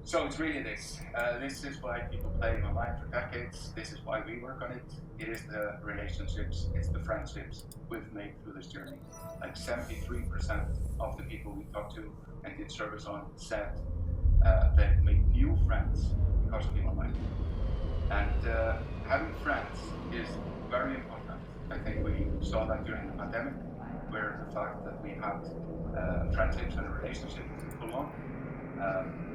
So it's really this. This is why people play online for decades. This is why we work on it. It is the relationships, it's the friendships we've made through this journey. Like 73% of the people we talked to and did service on said they've made new friends because of EVE Online. And having friends is very important. I think we saw that during the pandemic, where the fact that we had friendships and relationships full on.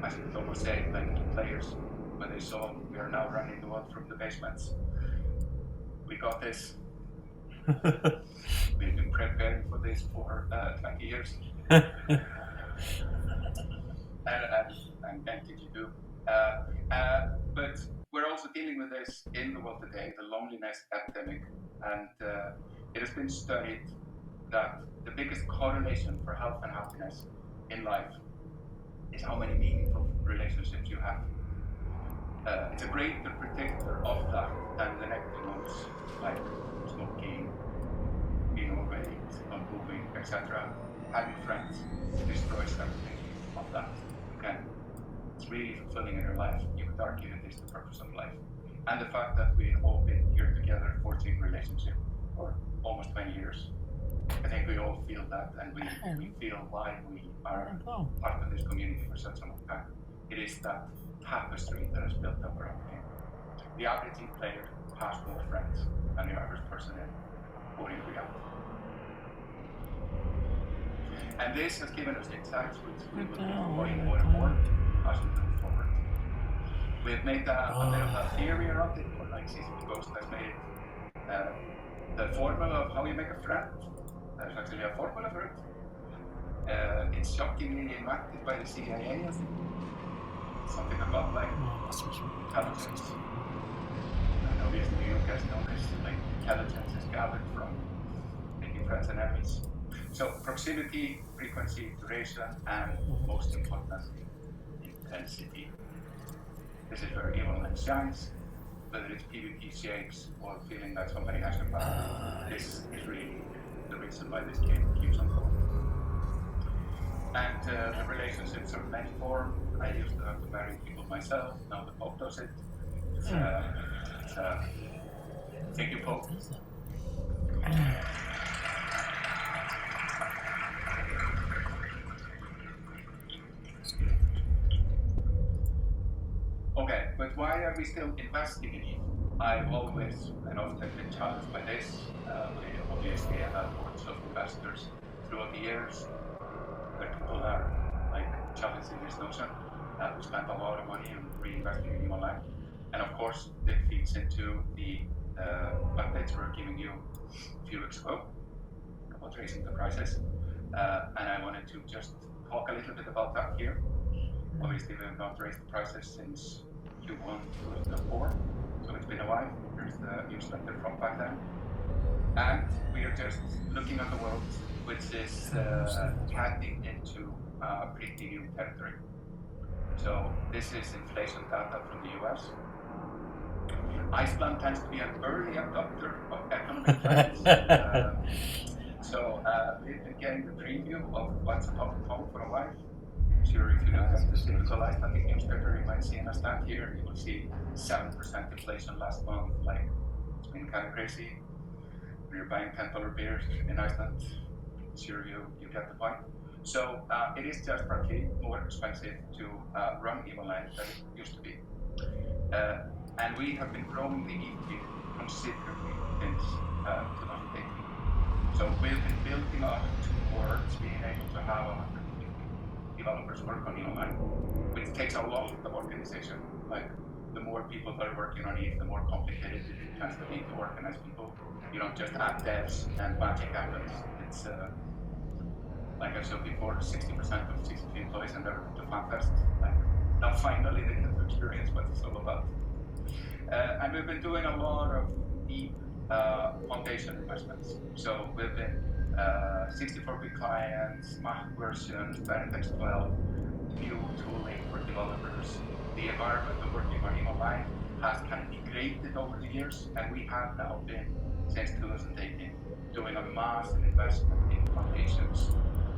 I should almost say, like the players, when they saw we are now running the world from the basements. We got this. We've been preparing for this for 20 years. and did you do? But we're also dealing with this in the world today, the loneliness epidemic. And it has been studied that the biggest correlation for health and happiness in life is how many meaningful relationships you have. It's a greater predictor of that than the negative ones, like smoking, being overweight, not moving, etc. Having friends destroys everything of that. It's really fulfilling in your life. You could argue it is the purpose of life. And the fact that we have all been here together, forging relationship for almost 20 years. I think we all feel that, and we feel why we are part of this community for such a long time. It is that tapestry that is built up around the game. The average team player has more friends than the average person in reality. And this has given us insights which we will be deploying more and more as we move forward. We have made a bit of a theory around it, or like CCP Ghost has made it. The formula of how you make a friend. There's actually a formula for it. It's shockingly invented by the CIA, I think. Something about like intelligence. And obviously you guys know this, like intelligence is gathered from making friends and enemies. So proximity, frequency, duration, and most importantly, intensity. This is where EVE Online shines. Whether it's PvP shakes or feeling that somebody has your back, this is really the reason why this game keeps on going. And the relationships are many form. I used to have to marry people myself, now the Pope does it. Thank you, Pope. Okay, but why are we still investing in EVE? I've always and often been challenged by this. We obviously have boards of investors throughout the years where people are like challenging this notion. We spent a lot of money on reinvesting in EVE Online. And of course, it feeds into the updates we're giving you a few weeks ago, about raising the prices. And I wanted to just talk a little bit about that here. Obviously, we have not raised the prices since Q1 2004, so it's been a while. Here's the newsletter from back then. And we are just looking at the world, which is heading into pretty new territory. So this is inflation data from the US. Iceland tends to be an early adopter of economic trends. So we've been getting the preview of what's about to come for a while. Sure, if you look at the typical Icelandic newspaper, you might see in a stand here, you will see 7% inflation last month. Like, it's been kind of crazy. When you're buying $10 beers in Iceland, sure you get the point. So it is just partly more expensive to run EVE Online than it used to be. And we have been growing the EVE team considerably since 2018. So we've been building up towards being able to have 150 developers work on EVE Online, which takes a lot of organization. Like, the more people that are working on EVE, the more complicated it tends to be to organize people. You don't just add devs and magic happens. It's like I said before, 60% of 60 employees and they're the FanFest. Like, now finally they get to experience what it's all about. And we've been doing a lot of deep foundation investments. So we've been 64-bit clients, Mac versions, DirectX 12, new tooling for developers. The environment of working on EVE Online has kind of degraded over the years, and we have now been, since 2018, doing a massive investment in foundations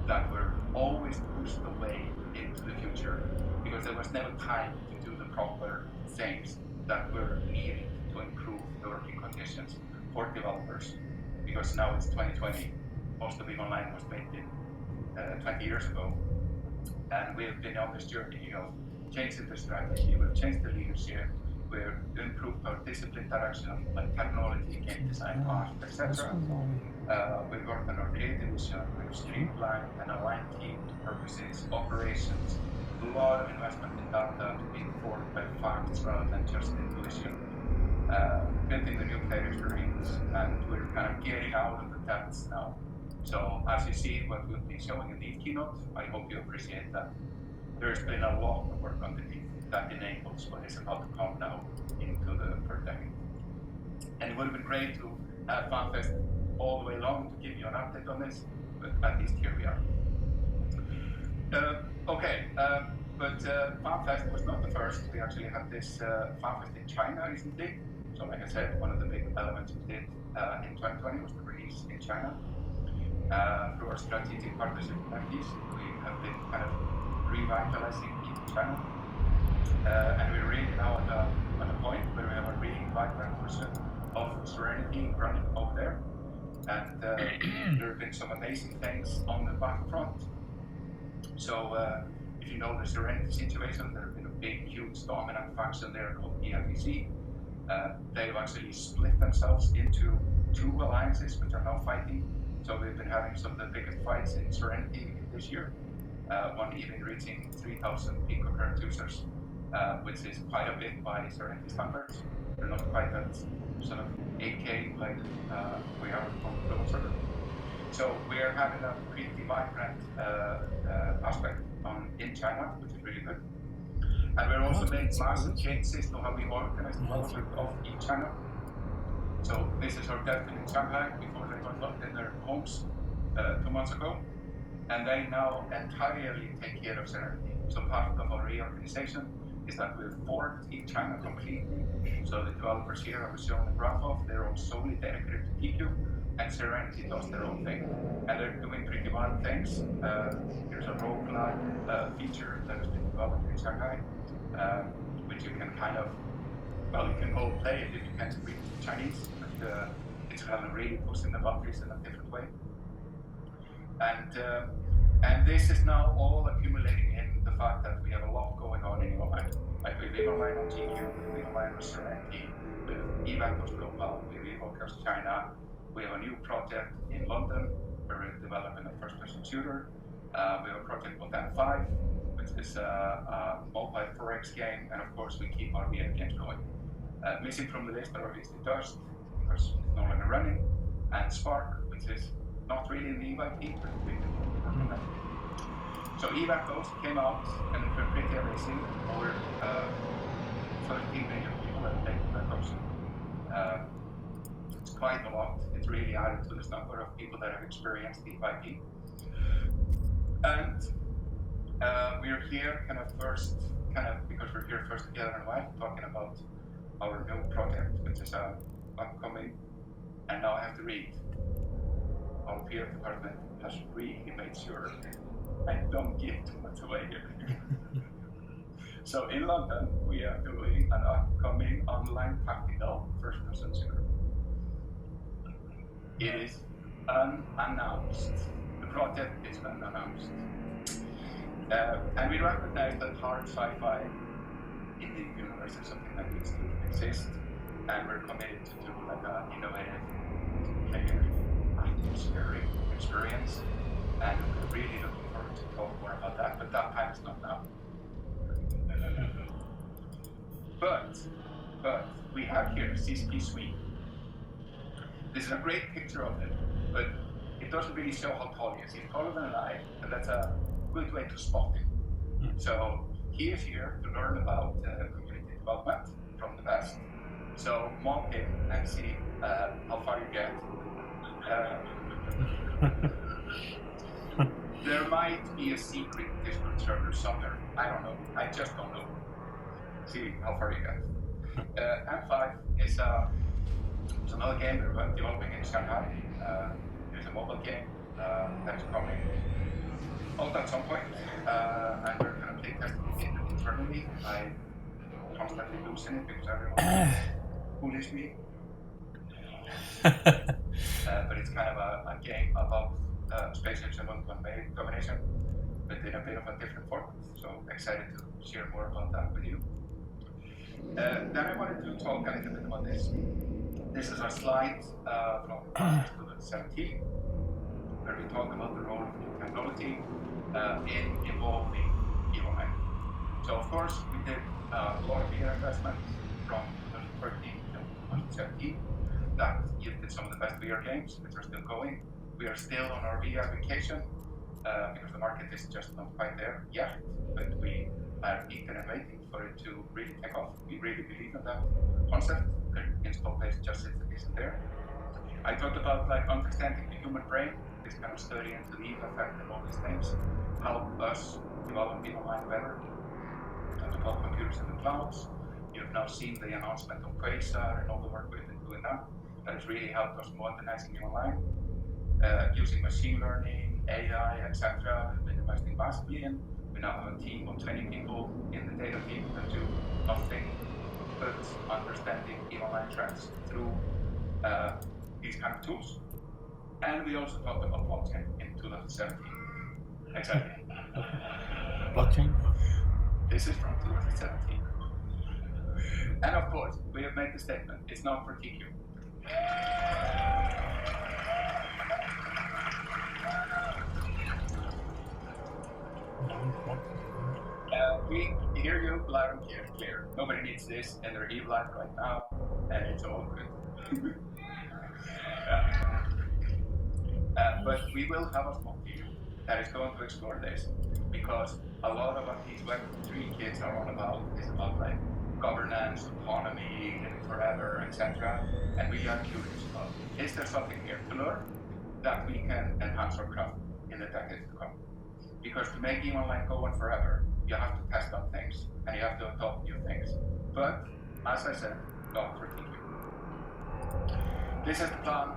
that were always pushed away into the future because there was never time to do the proper things that were needed to improve the working conditions for developers. Because now it's 2020, most of EVE Online was made in 20 years ago, and we've been on this journey of changing the strategy, we've changed the leadership, we've improved our discipline direction, like technology, game design, art, etc. We've worked on our creative vision, we've streamlined and aligned team to purposes, operations, a lot of investment in data to be informed by facts rather than just intuition. Building the new territories, and we're kind of getting out of the depths now. So as you see what we'll be showing in the EVE keynote, I hope you appreciate that there's been a lot of work underneath that enables what is about to come now into the third decade. And it would have been great to have FanFest all the way along to give you an update on this, but at least here we are. But FanFest was not the first. We actually had this FanFest in China recently. So like I said, one of the big elements we did in 2020 was the release in China. Through our strategic partnership with NFTs, we have been kind of revitalizing EVE China. And we're really now at a point where we have a really vibrant version of Serenity running over there. And there have been some amazing things on the battlefront. So if you know the Serenity situation, there have been a big, huge, dominant faction there called EFEC. They've actually split themselves into two alliances, which are now fighting. So we've been having some of the biggest fights in Serenity this year. One even reaching 3,000 concurrent users, which is quite a bit by Serenity standards. They're not quite at sort of 8K like we are on the global server. So we are having a pretty vibrant aspect in China, which is really good. And we're also making massive changes to how we organize development of EVE China. So this is our dev team in Shanghai before they got locked in their homes 2 months ago. And they now entirely take care of Serenity. So part of our reorganization is that we've forked EVE China completely. So the developers here I was showing the graph of, they're all solely dedicated to PQ, and Serenity does their own thing. And they're doing pretty wild things. Here's a roguelike feature that has been developed in Shanghai, which you can kind of, well, you can go play it if you can't speak Chinese, but it's kind of really pushing the boundaries in a different way. And this is now all accumulating in the fact that we have a lot going on in EVE Online. Like we have EVE Online on GQ, we have EVE Online on Serenity, we have EVE Global, we have EVE China, we have a new project in London where we're developing a first-person shooter. We have a project called M5, which is a mobile 4X game, and of course we keep our VR games going. Missing from the list are obviously Dust, because it's no longer running, and Spark, which is not really in the EVE IP, but we can work on that. So EVE Echoes came out, and it was pretty amazing. Over 13 million people have played EVE Echoes. It's quite a lot. It's really added to this number of people that have experienced EVE IP. And we're here because we're here first together in a while, talking about our new project, which is upcoming. And now I have to read. Our PR department has really made sure I don't give too much away here. So in London, we are doing an upcoming online tactical first-person shooter. It is unannounced. The project is unannounced. And we recognize that hard sci-fi in the universe is something that needs to exist, and we're committed to do like an innovative player atmospheric experience, and we're really looking forward to talk more about that, but that time is not now. But we have here CSP Suite. This is a great picture of it, but it doesn't really show how tall he is. He's taller than I, and that's a good way to spot him. So he is here to learn about community development from the best. So mock him and see how far you get. There might be a secret Discord server somewhere. I don't know. I just don't know. See how far you get. M5 is another game we're developing in Shanghai. It's a mobile game that is coming out at some point, and we're going to play testing it internally. I constantly lose in it because everyone bullies me. But it's kind of a game about spaceships and world domination, but in a bit of a different format. So excited to share more about that with you. Then I wanted to talk a little bit about this. This is a slide from 2017, where we talk about the role of new technology in evolving EVE Online. So of course, we did a lot of VR investment from 2013 to 2017 that yielded some of the best VR games, which are still going. We are still on our VR vacation because the market is just not quite there yet, but we are eager and waiting for it to really take off. We really believe in that concept. The install base just isn't there. I talked about like understanding the human brain, this kind of study into the EVE effect and all these things, help us develop EVE Online better. Talked about computers in the clouds. You've now seen the announcement of Quasar and all the work we've been doing now. That has really helped us modernizing EVE Online. Using machine learning, AI, etc. We've been investing massively in. We now have a team of 20 people in the data team that do nothing but understanding EVE Online trends through these kind of tools. And we also talked about blockchain in 2017. Exactly. Blockchain? This is from 2017. And of course, we have made the statement, it's not for TQ. We hear you loud and clear. Nobody needs this, and they're EVE Live right now, and it's all good. But we will have a small team that is going to explore this, because a lot of what these Web3 kids are on about is about like governance, autonomy, living forever, etc. And we are curious about, is there something here to learn that we can enhance our craft in the decades to come? Because to make EVE Online go on forever, you have to test out things, and you have to adopt new things. But, as I said, not for TQ. This is the plan,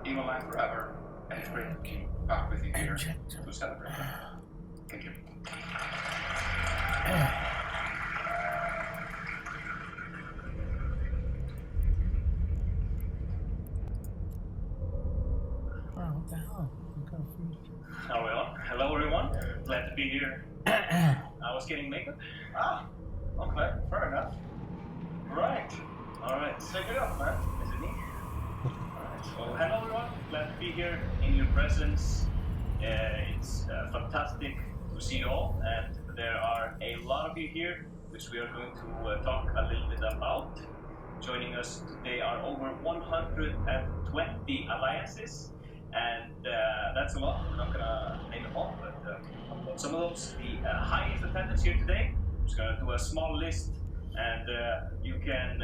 EVE Online forever, and it's great to be back with you here to celebrate that. Thank you. Wow, what the hell? Oh well, hello everyone. Glad to be here. I was getting makeup. Ah, okay, fair enough. Right, Alright, take it up, man. is it me? Alright, well hello everyone. Glad to be here in your presence. It's fantastic to see you all, and there are a lot of you here, which we are going to talk a little bit about. Joining us today are over 120 alliances, and that's a lot. We're not gonna name them all, but some of those, the highest attendance here today. I'm just gonna do a small list, and you can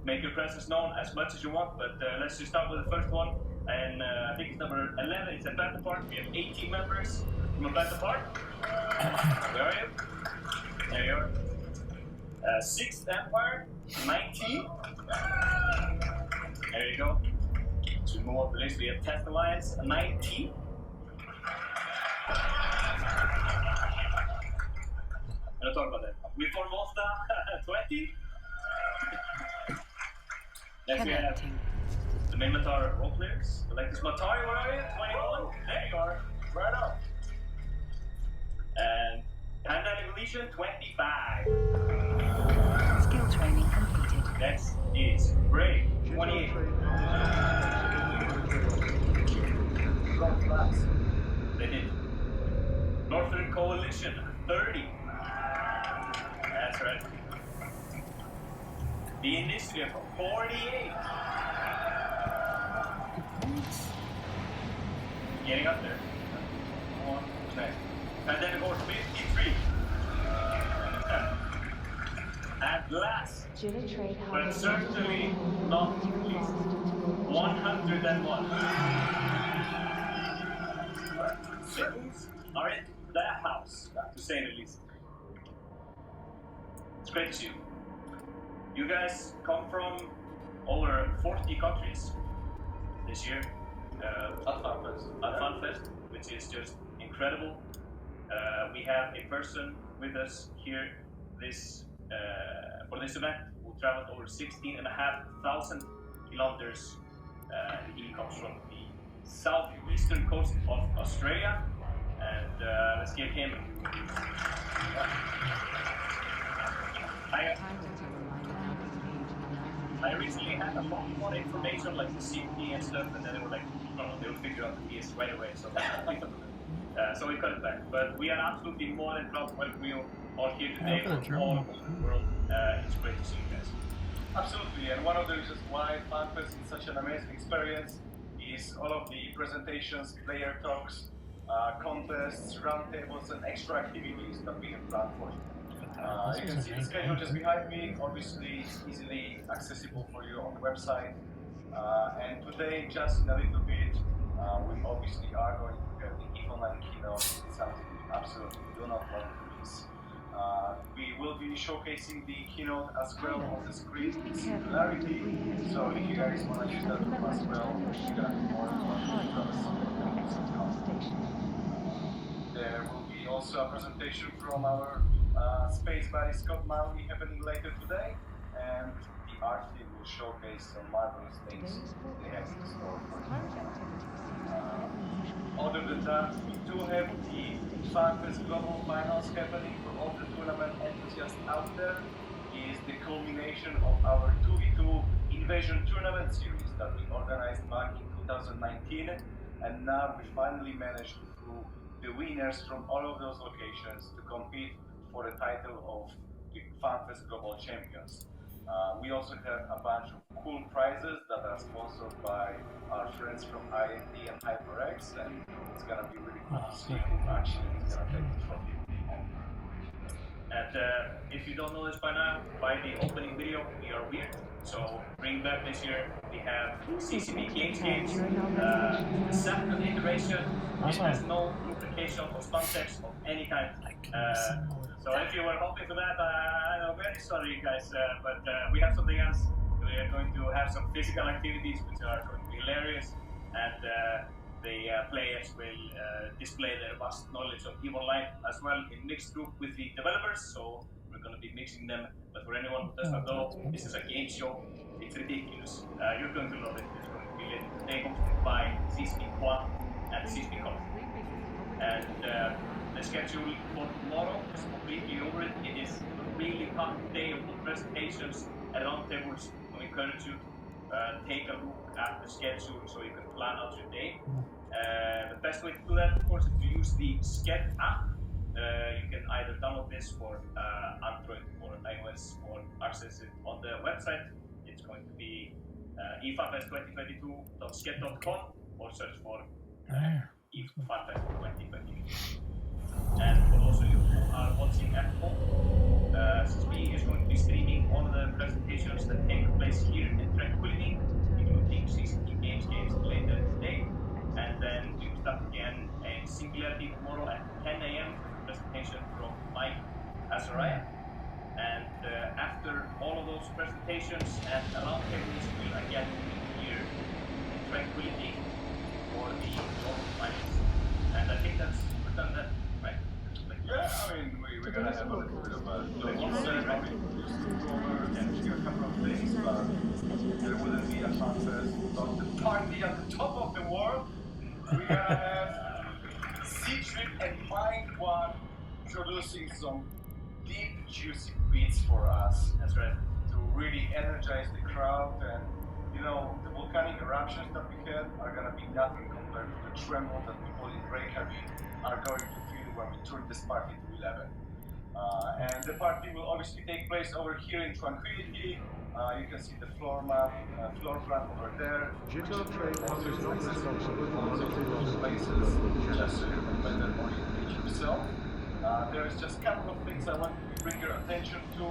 make your presence known as much as you want. But let's just start with the first one, and I think it's number 11. It's Atlanta Park. We have 18 members from Atlanta Park. Where are you? There you are. Sixth Empire, 19. There you go. To move up the list, we have 10th Alliance, 19. I'll talk about that. We form Volta, 20. Next we have Connecting. the main Matar role players. Galactus Matar, where are you? 21. There you are. Right up. And Pandemic Legion, 25. Skill training completed. Next is Brave, 28. They did. Northern Coalition, 30. That's right. The Initiative, 48. Getting up there. One, next. Pandemic Horde, 53. At last, but certainly not least, 101. Sickles are in the house, to say the least. It's great to see you. You guys come from over 40 countries this year at FunFest, which is just incredible. We have a person with us here for this event who traveled over 16,500 kilometers. He comes from the southeastern coast of Australia, and let's give him. I recently had a lot more information, like the CP and stuff, and then they were like, no, they will figure out the PS right away, so so we cut it back. But we are absolutely more than proud to welcome you all here today from all over the world. It's great to see you guys. Absolutely, and one of the reasons why FunFest is such an amazing experience is all of the presentations, player talks, contests, roundtables, and extra activities that we have planned for you. You can see the schedule just behind me. Obviously, it's easily accessible for you on the website. And today, just in a little bit, we obviously are going to have the EVE Online keynote. It's something we absolutely do not want to miss. We will be showcasing the keynote as well on the screen in Singularity. So if you guys want to use that room as well, you're going to be more than welcome to us. There will be also a presentation from our space buddy Scott Mowley happening later today, and the art team will showcase some marvelous things they have in store for you. Other than that, we do have the FunFest Global Finals happening for all the tournament enthusiasts out there. It is the culmination of our 2v2 Invasion Tournament series that we organized back in 2019, and now we finally managed to pull the winners from all of those locations to compete for the title of the FunFest Global Champions. We also have a bunch of cool prizes that are sponsored by our friends from IND and HyperX, and it's gonna be really cool to see who actually is gonna take the trophy. And if you don't know this by now, by the opening video, we are weird. So bring back this year, we have CCP Games, the second iteration. It has no duplication or stun text of any kind. So if you were hoping for that, I'm very sorry guys, but we have something else. We are going to have some physical activities which are going to be hilarious, and the players will display their vast knowledge of EVE Online as well in mixed group with the developers, so we're going to be mixing them. But for anyone who does not know, this is a game show. It's ridiculous. You're going to love it. It's going to be lit. They hosted by CSP Quad and CSP Con. And the schedule for tomorrow is completely over it. It is a really packed day of presentations and roundtables. I encourage you to take a look at the schedule so you can plan out your day. The best way to do that, of course, is to use the Sked app. You can either download this for Android or iOS or access it on the website. It's going to be eFunFest2022.sked.com. or search for There. EVE FunFest 2020. And for those of you who are watching at home, SSB is going to be streaming all of the presentations that take place here in Tranquility, including CCT games later today. And then we will start again in Singularity tomorrow at 10 a.m. with a presentation from Mike Azariah. And after all of those presentations and roundtables, we'll again be here in Tranquility for the Global Finals. And I think we're done then, right? Yeah, I mean, we're gonna have a little bit of a launch ceremony just to go over and do a couple of things, but there wouldn't be a FunFest without the party at the top of the world. We're gonna have C-Trip and Mind One producing some deep, juicy beats for us. That's right. To really energize the crowd, and you know, the volcanic eruptions that we had are gonna be nothing compared to the tremor that people in Reykjavik are going to feel when we turn this party to 11. And the party will obviously take place over here in Tranquility. You can see the floor plan over there. Places, just so you can better orientate yourself. There's just a couple of things I want to bring your attention to.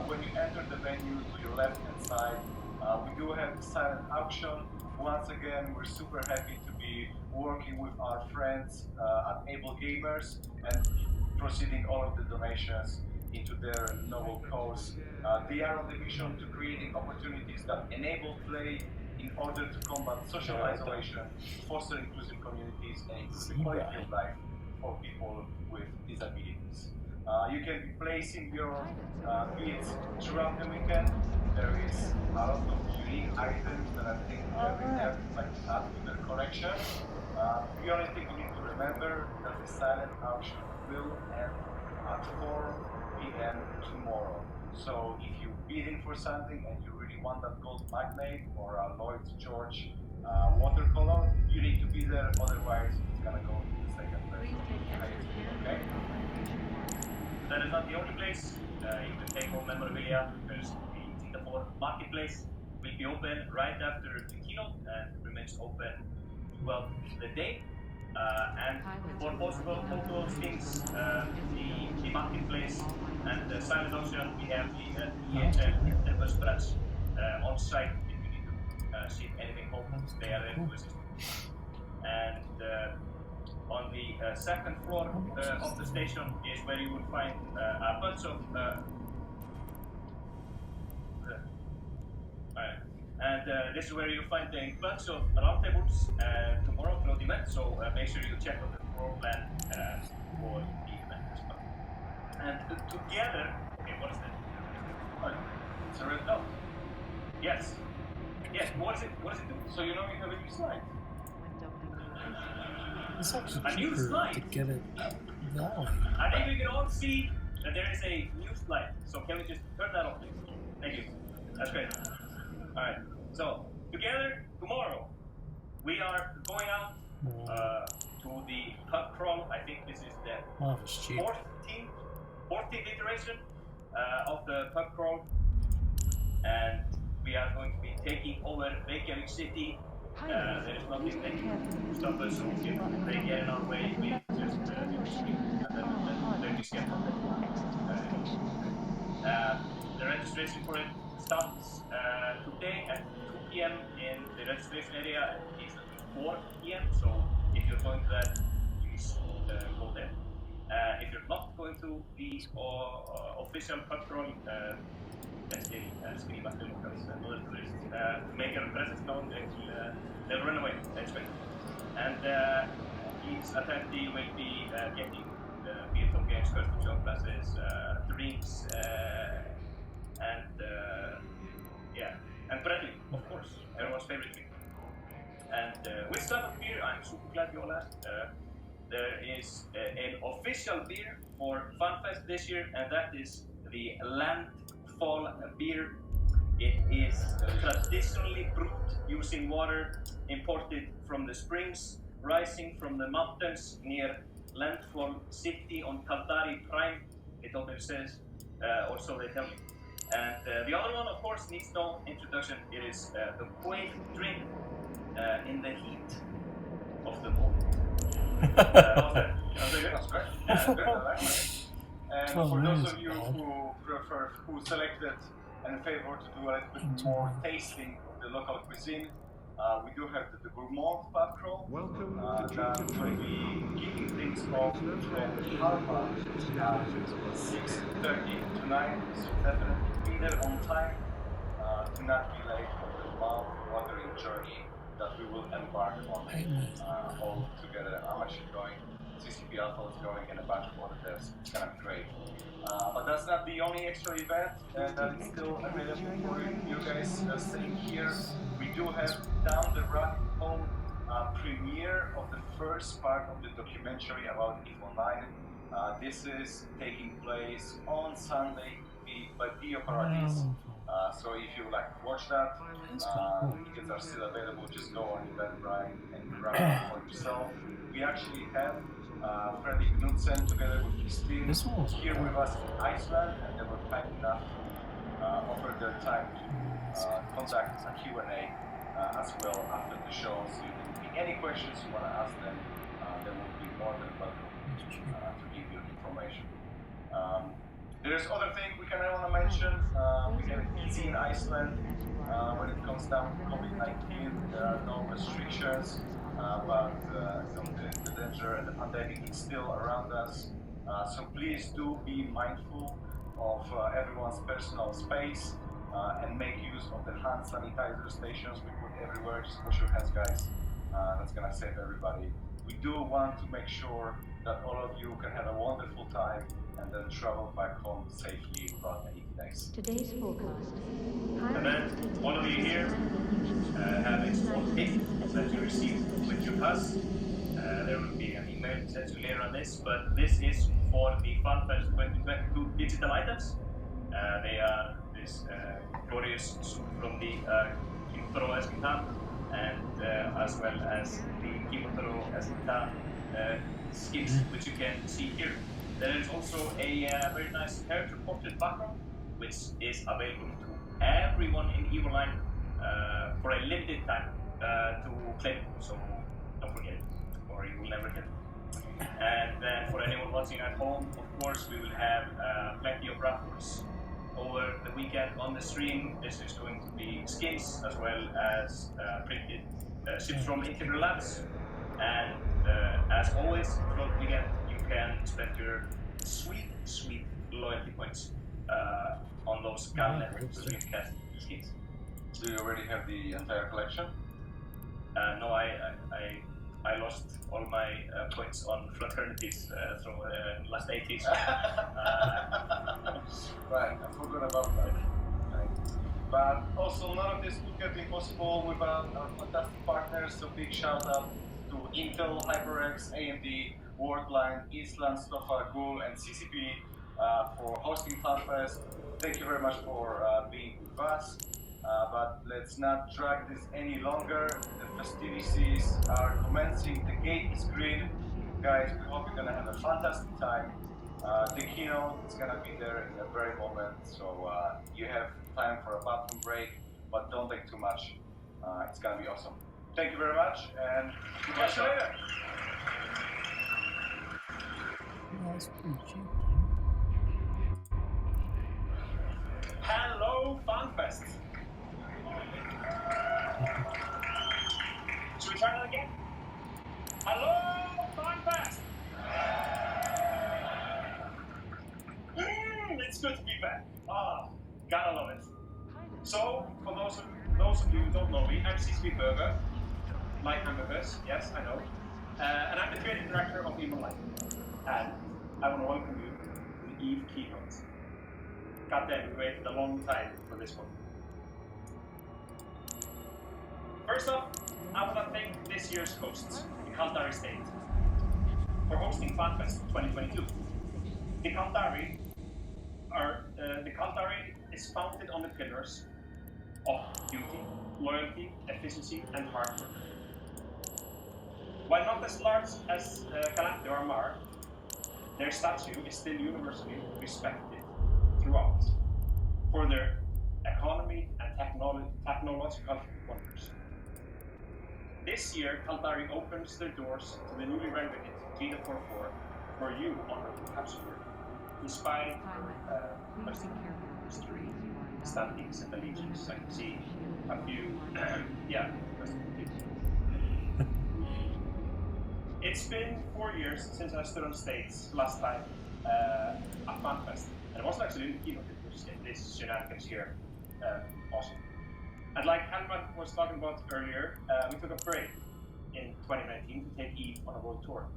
When you enter the venue, to your left-hand side, we do have the silent auction. Once again, we're super happy to be working with our friends at Able Gamers and proceeding all of the donations into their noble cause. They are on the mission to creating opportunities that enable play in order to combat social isolation, foster inclusive communities, and improve the quality of life for people with disabilities. You can be placing your bids throughout the weekend. There is a lot of unique items that I think every app might add to their collection. The only thing you need to remember that the silent auction will end at 4 p.m. tomorrow. So if you're bidding for something and you really want that gold magnate or a Lloyd George watercolor, you need to be there, otherwise it's gonna go to the second person. Okay? That is not the only place. You can take home memorabilia because the Singapore Marketplace will be open right after the keynote and remains open throughout the day. And for possible photos, things, the Marketplace and the silent auction, we have the DHL and bus branch on site if you need to ship anything home. They are there to assist you. And on the second floor of the station is where you will find a bunch of this is where you'll find a bunch of roundtables tomorrow throughout the event, so make sure you check out the floor plan for the event as well. And together, okay, what is that? Oh, it's a red dot. Yes. Yes, what does it do? So you know we have a new slide. It's actually A new cheaper slide? to get it that way. I think we can all see that there is a new slide. So can we just turn that on, please? Thank you. That's great. Alright. So, together, tomorrow, we are going out to the pub crawl. I think this is the Well, it's cheap. 14th iteration of the pub crawl. And we are going to be taking over Reykjavik City. There is nothing that can stop us, so if they get in our way, we just speak and then they just get on the registration for it starts today at 2 p.m. in the registration area and it's until 4 p.m. So if you're going to that, please go there. If you're not going to the official pub crawl, skriva till locals and other tourists to make your presence known, they'll run away. That's right. And each attendee will be getting beer from games, custom shop classes, drinks, and Bradley, of course, everyone's favorite drink. And with stuff beer, I'm super glad you all asked. There is an official beer for FunFest this year, and that is the Landfall beer. It is traditionally brewed using water imported from the springs rising from the mountains near Landfall City on Kaldari Prime. It always says, or so they tell me. And the other one, of course, needs no introduction. It is the quail drink. in the heat of the moment. That's great. Yeah, good. I like that. And 12 for those minutes, of you bad. who selected and favor to do a little bit more tasting of the local cuisine, we do have the gourmand pub crawl. Welcome That will be kicking things off from 6:30 at 6:30 tonight. So definitely be there on time to not be late for the mouth-watering journey that we will embark on all together. I'm actually going. CCP Alpha is going, and a bunch of other devs. It's gonna be great. But that's not the only extra event that is still available for you guys staying here. We do have down the rabbit hole premiere of the first part of the documentary about EVE Online. This is taking place on Sunday by Bio Paradise. So if you like to watch that, tickets are still available. Just go on Eventbrite and grab it for yourself. We actually have Freddy Knudsen together with his team here with us in Iceland, and they were kind enough to offer their time to conduct a Q&A as well after the show. So you can pick any questions you want to ask them. They will be more than welcome to give you information. There's other things we kind of want to mention. We have it easy in Iceland when it comes down to COVID-19. There are no restrictions, but the danger and the pandemic is still around us. So please do be mindful of everyone's personal space and make use of the hand sanitizer stations we put everywhere. Just wash your hands, guys. That's gonna save everybody. We do want to make sure that all of you can have a wonderful time and then travel back home safely without any delays. Today's forecast. And then all of you here have a small tip that you received with your pass. There will be an email sent to you later on this, but this is for the FunFest 2022 digital items. They are this glorious suit from the Kimotoro Eskinta and as well as the Kimotoro Eskinta skins, which you can see here. There is also a very nice character portrait background, which is available to everyone in EVE Online for a limited time to claim it. So don't forget it, or you will never get it. And then for anyone watching at home, of course, we will have plenty of raffles over the weekend on the stream. This is going to be skins as well as printed ships from Integral Labs. And as always, throughout the weekend, you can spend your sweet, sweet loyalty points on those Galnet Streamcast skins. Do you already have the entire collection? No, I lost all my points on fraternities through last 80s. Right, I forgot about that. Right. But also, none of this would have been possible without our fantastic partners. So big shout out to Intel, HyperX, AMD, Worldline, Island, Stofa, Ghoul, and CCP for hosting FunFest. Thank you very much for being with us. But let's not drag this any longer. The festivities are commencing. The gate is green. Guys, we hope you're gonna have a fantastic time. The keynote is gonna be there in a very moment. So you have time for a bathroom break, but don't take too much. It's gonna be awesome. Thank you very much, and we'll catch you later. That's pretty cheap. Hello, FunFest! Should we try that again? Hello, FunFest! It's good to be back. Gotta love it. So, for those of you who don't know me, I'm CCP Burger. Like hamburgers, yes, I know. And I'm the creative director of EVE Online. And I want to welcome you to the EVE keynote. Goddamn, we waited a long time for this one. First off, I want to thank this year's hosts, the Kaldari State, for hosting FunFest 2022. The Kaldari is founded on the pillars of duty, loyalty, efficiency, and hard work. While not as large as Galactic or Mar, their statue is still universally respected throughout for their economy and technological wonders. This year, Caldari opens their doors to the newly renovated GFN for you, honorable capsuler, despite history, standings, and allegiance. I can see a few, yeah. It's been 4 years since I stood on stage last time at FanFest, and it wasn't actually in the keynote, it was in this shenanigans here. Awesome. And like Helmut was talking about earlier, we took a break in 2019 to take EVE on a world tour.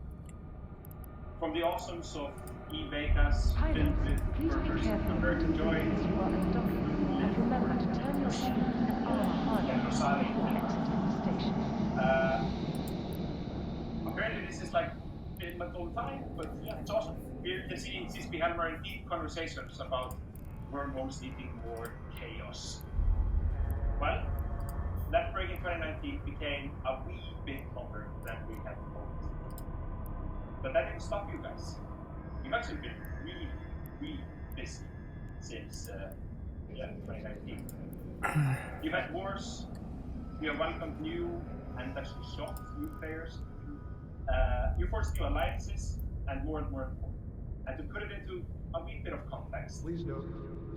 From the awesomes of EVE Vegas, filled with burgers and American joy, and remember to turn your shoes an hour harder before exiting the station. Apparently this is like filmed all the time, but yeah, it's awesome. You can see CSP Helmer in deep conversations about wormholes needing more chaos. Well, that break in 2019 became a wee bit longer than we had hoped. But that didn't stop you guys. You've actually been really, really busy since 2019. You've had wars, you have welcomed new and actually shocked new players. You forced new alliances, and more important. And to put it into a wee bit of context, Please note,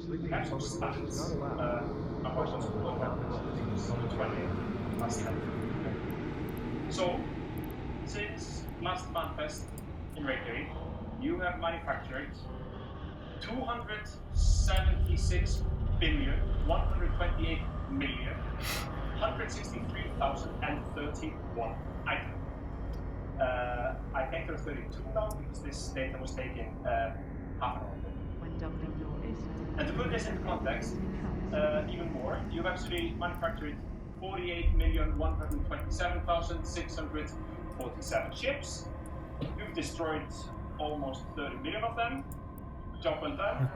we have some stats about what's going on since 20 last time. So, since last FanFest in Reykjavik, you have manufactured 276 billion, 128 million, 163,031 items. I think there's 32 now because this data was taken half an hour ago. And to put this into context, even more, you've actually manufactured 48,127,647 ships. You've destroyed almost 30 million of them. Job well done.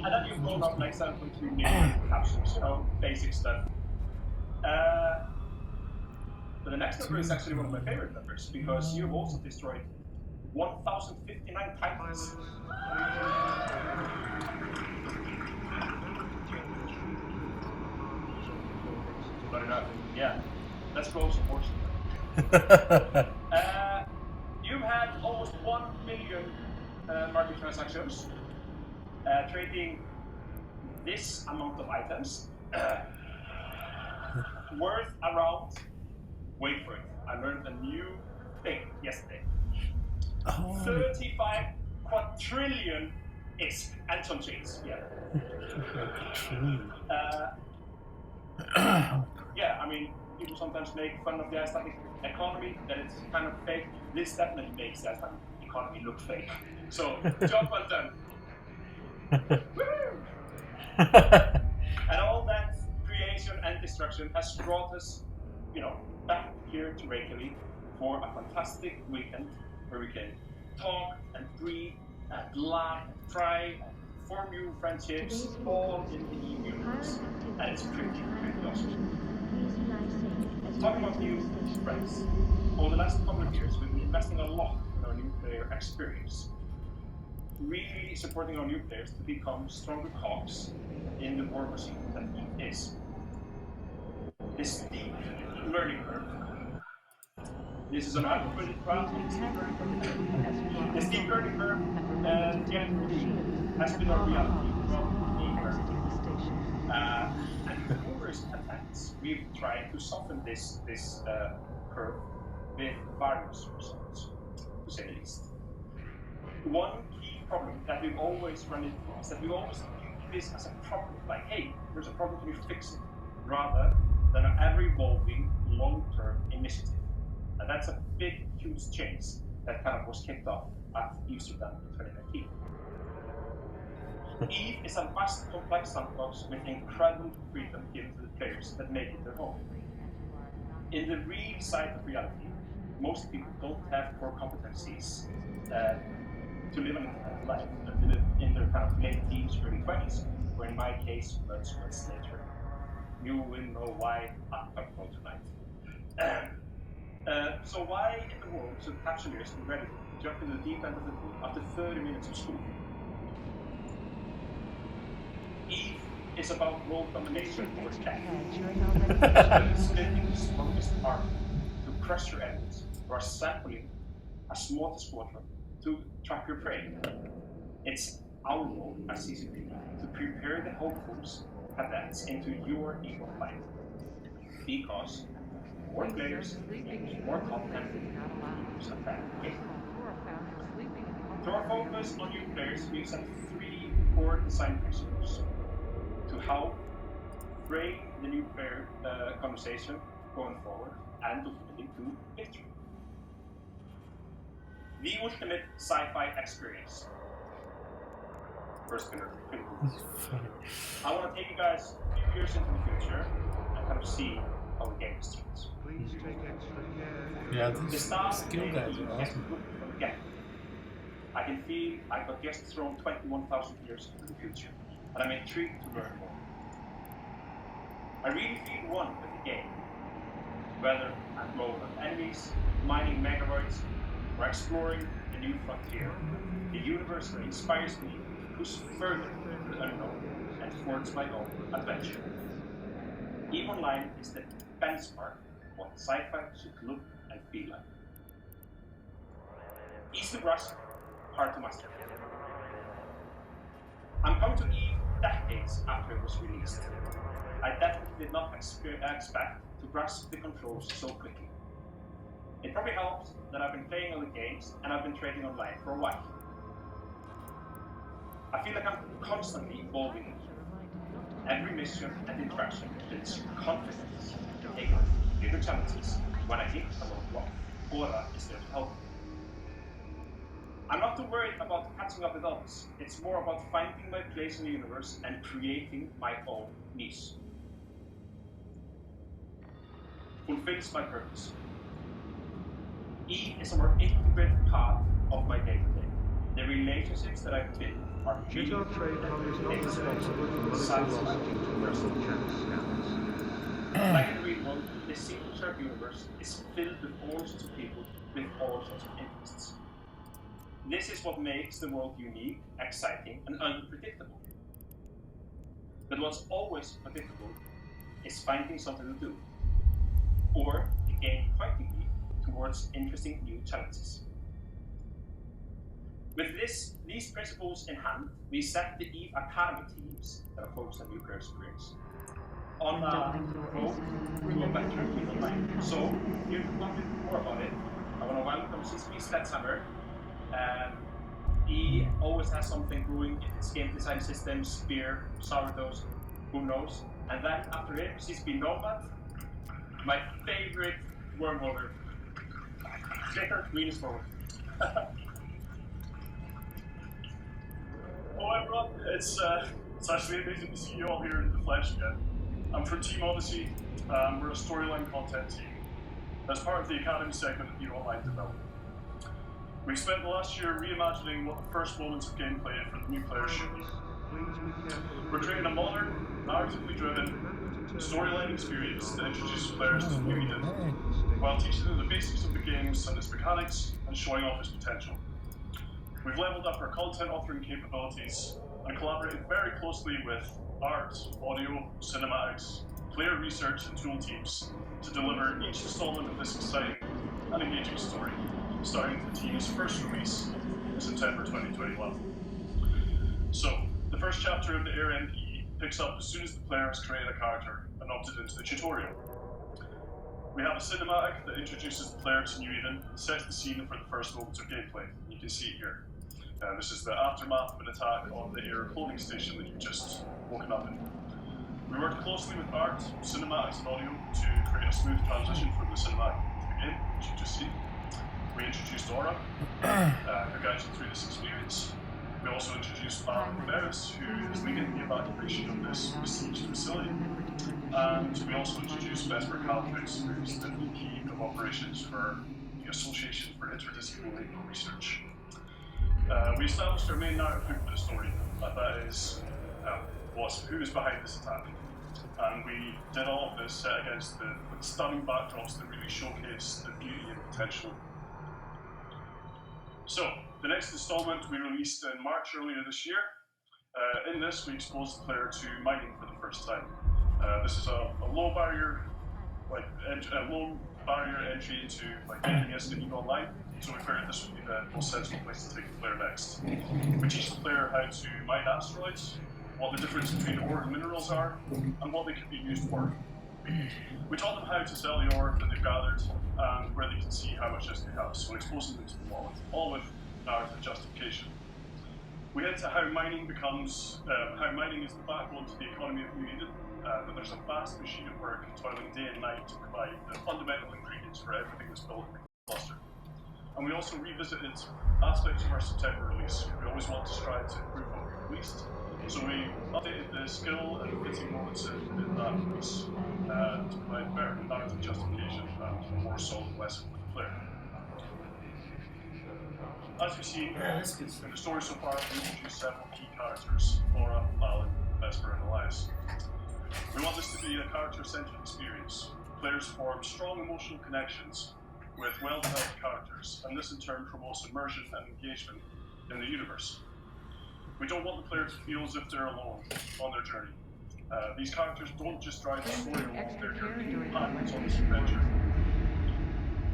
And then you've blown up like 7.2 million capsules, you know, basic stuff. But the next number is actually one of my favorite numbers because you've also destroyed 1,059 titans. But enough. Yeah, let's close the portion. You've had almost 1 million market transactions, trading this amount of items worth around, wait for it, I learned a new thing yesterday. 35 quadrillion ISK and some change, yeah. Yeah, I mean, people sometimes make fun of the Icelandic economy, that it's kind of fake. This definitely makes the Icelandic economy look fake. So, job well done. Woo! And all that creation and destruction has brought us, you know, back here to Reykjavik for a fantastic weekend where we can talk and breathe and laugh and cry and form new friendships all in the EVE universe. And it's pretty awesome. Talking about new friends, over the last couple of years we've been investing a lot in our new player experience. Really supporting our new players to become stronger cogs in the war machine that EVE is. This steep learning curve. This is an unpredictable the steep learning curve has been our reality from the and with numerous attempts, we've tried to soften this curve with various results, to say the least. One key problem that we've always run into is that we always view this as a problem, like, hey, there's a problem, can you fix it? Rather than an ever-evolving, long-term initiative. And that's a big, huge change that kind of was kicked off at Amsterdam in 2019. EVE is a vast, complex sandbox with incredible freedom given to the players that make it their home. In the real side of reality, most people don't have core competencies to live an independent life until in their kind of late teens, early 20s, or in my case, much later. You will know why I'm talking about tonight. So why in the world should capsuleers be ready to jump into the deep end of the pool after 30 minutes of school? EVE is about world domination over tech. During our renovation. It's building the strongest army to crush your enemies, or assembling a smorgasbord to trap your prey. It's our role as CCP to prepare the hopefuls cadets into your EVE Online. Because more players, more content, equals a better game. To our focus on new players, we've set 3 core design principles to how frame the new player conversation going forward and ultimately to victory. The ultimate sci-fi experience. First pillar. I want to take you guys a few years into the future and kind of see how the game is changed. Yeah, The these start skill guys are awesome. from the get. I can feel I got just thrown 21,000 years into the future, and I'm intrigued to learn more. I really feel one with the game, whether I'm blowing up enemies, mining megaroids, or exploring a new frontier. The universe inspires me to push further into the unknown and towards my own adventure. EVE Online is the benchmark of what sci-fi should look and feel like. Easy to grasp, hard to master. I'm coming to EVE decades after it was released. I definitely did not expect to grasp the controls so quickly. It probably helps that I've been playing other games and I've been trading online for a while. I feel like I'm constantly evolving. Every mission and interaction builds confidence to take on bigger challenges. When I hit a roadblock, Aura is there to help me. I'm not too worried about catching up with others. It's more about finding my place in the universe and creating my own niche. Fulfills my purpose. EVE is a more integrated part of my day-to-day. The relationships that I've built are meaningful and like in the real world, the single-shared universe is filled with all sorts of people with all sorts of interests. This is what makes the world unique, exciting, and unpredictable. But what's always predictable is finding something to do, or the game pointing me towards interesting new challenges. With these principles in hand, we set the EVE Academy teams that are focused on new player experience on a road to a better EVE Online. So, here to talk a bit more about it, I want to welcome CCP Sledgehammer. He always has something brewing in his game design systems, beer, sourdoughs, who knows. And then after him, CCP Nomad, my favorite wormholder. Flicker, lean us forward. Hello everyone, it's actually amazing to see you all here in the flesh again. I'm from Team Odyssey. We're a storyline content team as part of the Academy segment of EVE Online development. We've spent the last year reimagining what the first moments of gameplay for the new players should be. We're creating a modern, narratively driven storyline experience that introduces players to new Eden, while teaching them the basics of the games and its mechanics and showing off its potential. We've leveled up our content authoring capabilities and collaborated very closely with art, audio, cinematics, player research and tool teams to deliver each installment of this exciting and engaging story, starting with the team's first release in September 2021. So, the first chapter of the Air NE picks up as soon as the player has created a character and opted into the tutorial. We have a cinematic that introduces the player to New Eden and sets the scene for the first moments of gameplay. You can see it here. This is the aftermath of an attack on the air clothing station that you've just woken up in. We worked closely with art, cinematics and audio to create a smooth transition from the cinematic to the game, which you've just seen. We introduced Aura, who guides you through this experience. We also introduced Barris, who is leading the evacuation of this besieged facility. And we also introduced Vesper Caltrix, who is the VP of Operations for the Association for Interdisciplinary Research. We established our main narrative hook for the story, and that is who is behind this attack. And we did all of this set against the stunning backdrops that really showcase the beauty and potential. So, the next installment we released in March earlier this year In this, we expose the player to mining for the first time. This is a low barrier, low barrier entry into getting us to EVE Online. So we figured this would be the most sensible place to take the player next. We teach the player how to mine asteroids, what the difference between ore and minerals are, and what they can be used for. We taught them how to sell the ore that they've gathered and where they can see how much risk they have, so exposing them to the wallet, all with narrative justification. We hint at how mining is the backbone to the economy of New Eden, that there's a vast machine of work toiling day and night to provide the fundamental ingredients for everything that's built in the cluster. And we also revisited aspects of our September release. We always want to strive to improve what we released, so we updated the skill and fitting moments in that release to provide better narrative justification and a more solid lesson for the player. As we've seen in the story so far, we've introduced several key characters: Laura, Alan, Vesper, and Elias. We want this to be a character-centric experience. Players form strong emotional connections with well-developed characters, and this in turn promotes immersion and engagement in the universe. We don't want the player to feel as if they're alone on their journey. These characters don't just drive the story along their journey backwards on this adventure.